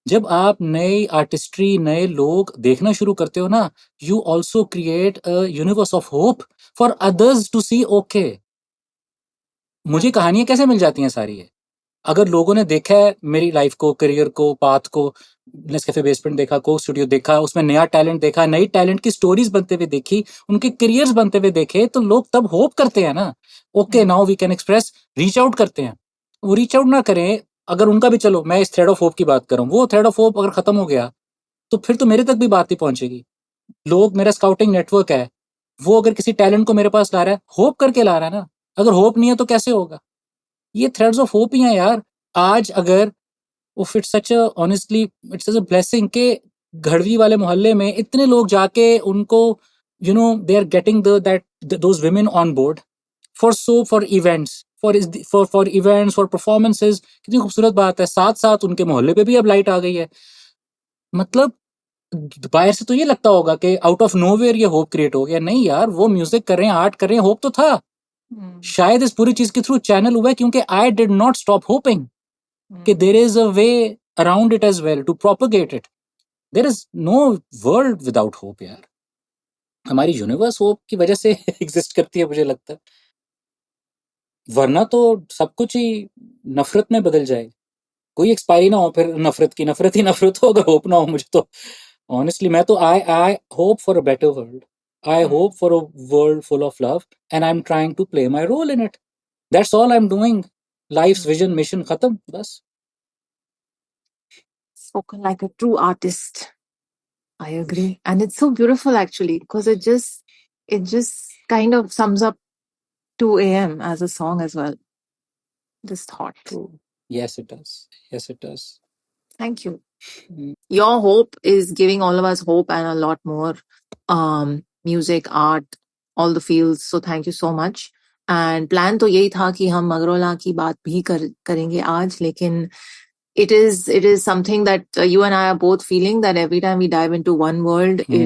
जब आप नए आर्टिस्ट्री, नए लोग देखना शुरू करते हो ना, you also create a universe of hope for others to see. Okay, मुझे कहानियां कैसे मिल जाती हैं सारी है. अगर लोगों ने देखा है मेरी लाइफ को, करियर को, पाथ को, नेस्कैफे बेसमेंट देखा, कोक स्टूडियो देखा, उसमें नया टैलेंट देखा, नई टैलेंट की स्टोरीज बनते हुए देखी, उनके करियर्स बनते हुए देखे, तो लोग तब होप करते हैं ना. Okay now we can express, reach out करते हैं. वो रीच आउट ना करें अगर उनका भी, चलो मैं इस थ्रेड ऑफ होप की बात कर रहा हूँ, वो थ्रेड ऑफ होप अगर खत्म हो गया तो फिर तो मेरे तक भी बात नहीं पहुंचेगी. लोग, मेरा स्काउटिंग नेटवर्क है, वो अगर किसी टैलेंट को मेरे पास ला रहा है, होप करके ला रहा है ना. अगर होप नहीं है तो कैसे होगा. ये थ्रेड्स ऑफ होप ही हैं यार. आज अगर it's such honestly it's a blessing के घड़वी वाले मोहल्ले में इतने लोग जाके उनको they are getting that those women on board for events, for events, for performances. कितनी खूबसूरत बात है. साथ साथ उनके मोहल्ले पे भी अब लाइट आ गई है. मतलब बाहर से तो ये लगता होगा कि आउट ऑफ नोवेयर ये होप क्रिएट हो गया. नहीं यार, वो म्यूजिक कर रहे हैं, आर्ट कर रहे हैं, होप तो था. शायद इस पूरी चीज के थ्रू चैनल हुआ है क्योंकि I did not stop hoping कि there is a way around it as well to propagate it. There is no world without hope यार. हमारी यूनिवर्स होप की वजह से एग्जिस्ट करती है मुझे लगता है. वरना तो सब कुछ ही नफरत में बदल जाए. कोई एक्सपायरी ना हो फिर नफरत की. नफरत ही नफरत हो अगर होप ना हो. मुझे तो ऑनेस्टली, मैं तो I hope for a better world. I hope for a world full of love and I'm trying to play my role in it. That's all I'm doing. Life's vision, mission, khatam, bas. Spoken like a true artist. I agree. And it's so beautiful actually, because it just kind of sums up 2 a.m. as a song as well. This thought. True. Yes, it does. Yes, it does. Thank you. Your hope is giving all of us hope and a lot more. Music, art, all the fields. So thank you so much. And plan तो यही था कि हम मगरोला की बात भी करेंगे आज, लेकिन it is something that you and I are both feeling, that every time we dive into one world, we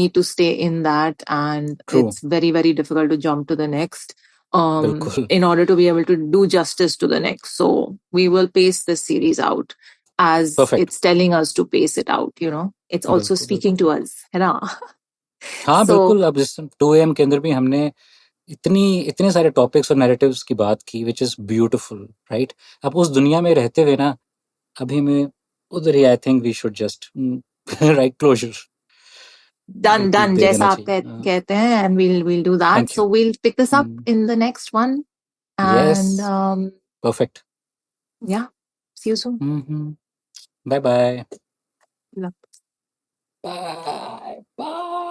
need to stay in that, and True. it's very, very difficult to jump to the next Bilkul. in order to be able to do justice to the next. So we will pace this series out as Perfect. it's telling us to pace it out. It's also बिल्कुल, speaking to us, है ना? हाँ So बिल्कुल. अब जिस 2 AM के अंदर भी हमने इतने सारे टॉपिक्स और नैरेटिव्स की बात की व्हिच इज़ ब्यूटीफुल, राइट? अब उस दुनिया में रहते हुए ना, अभी मैं उधर ही I think we should just write closure Done, बिल्कुल done. दे जैसा देना आप चाहिए। कहते हैं, and we'll do that. Thank you. So we'll pick this up in the next one. यस, And perfect. yeah, see you soon. Bye bye. Love. Bye, bye.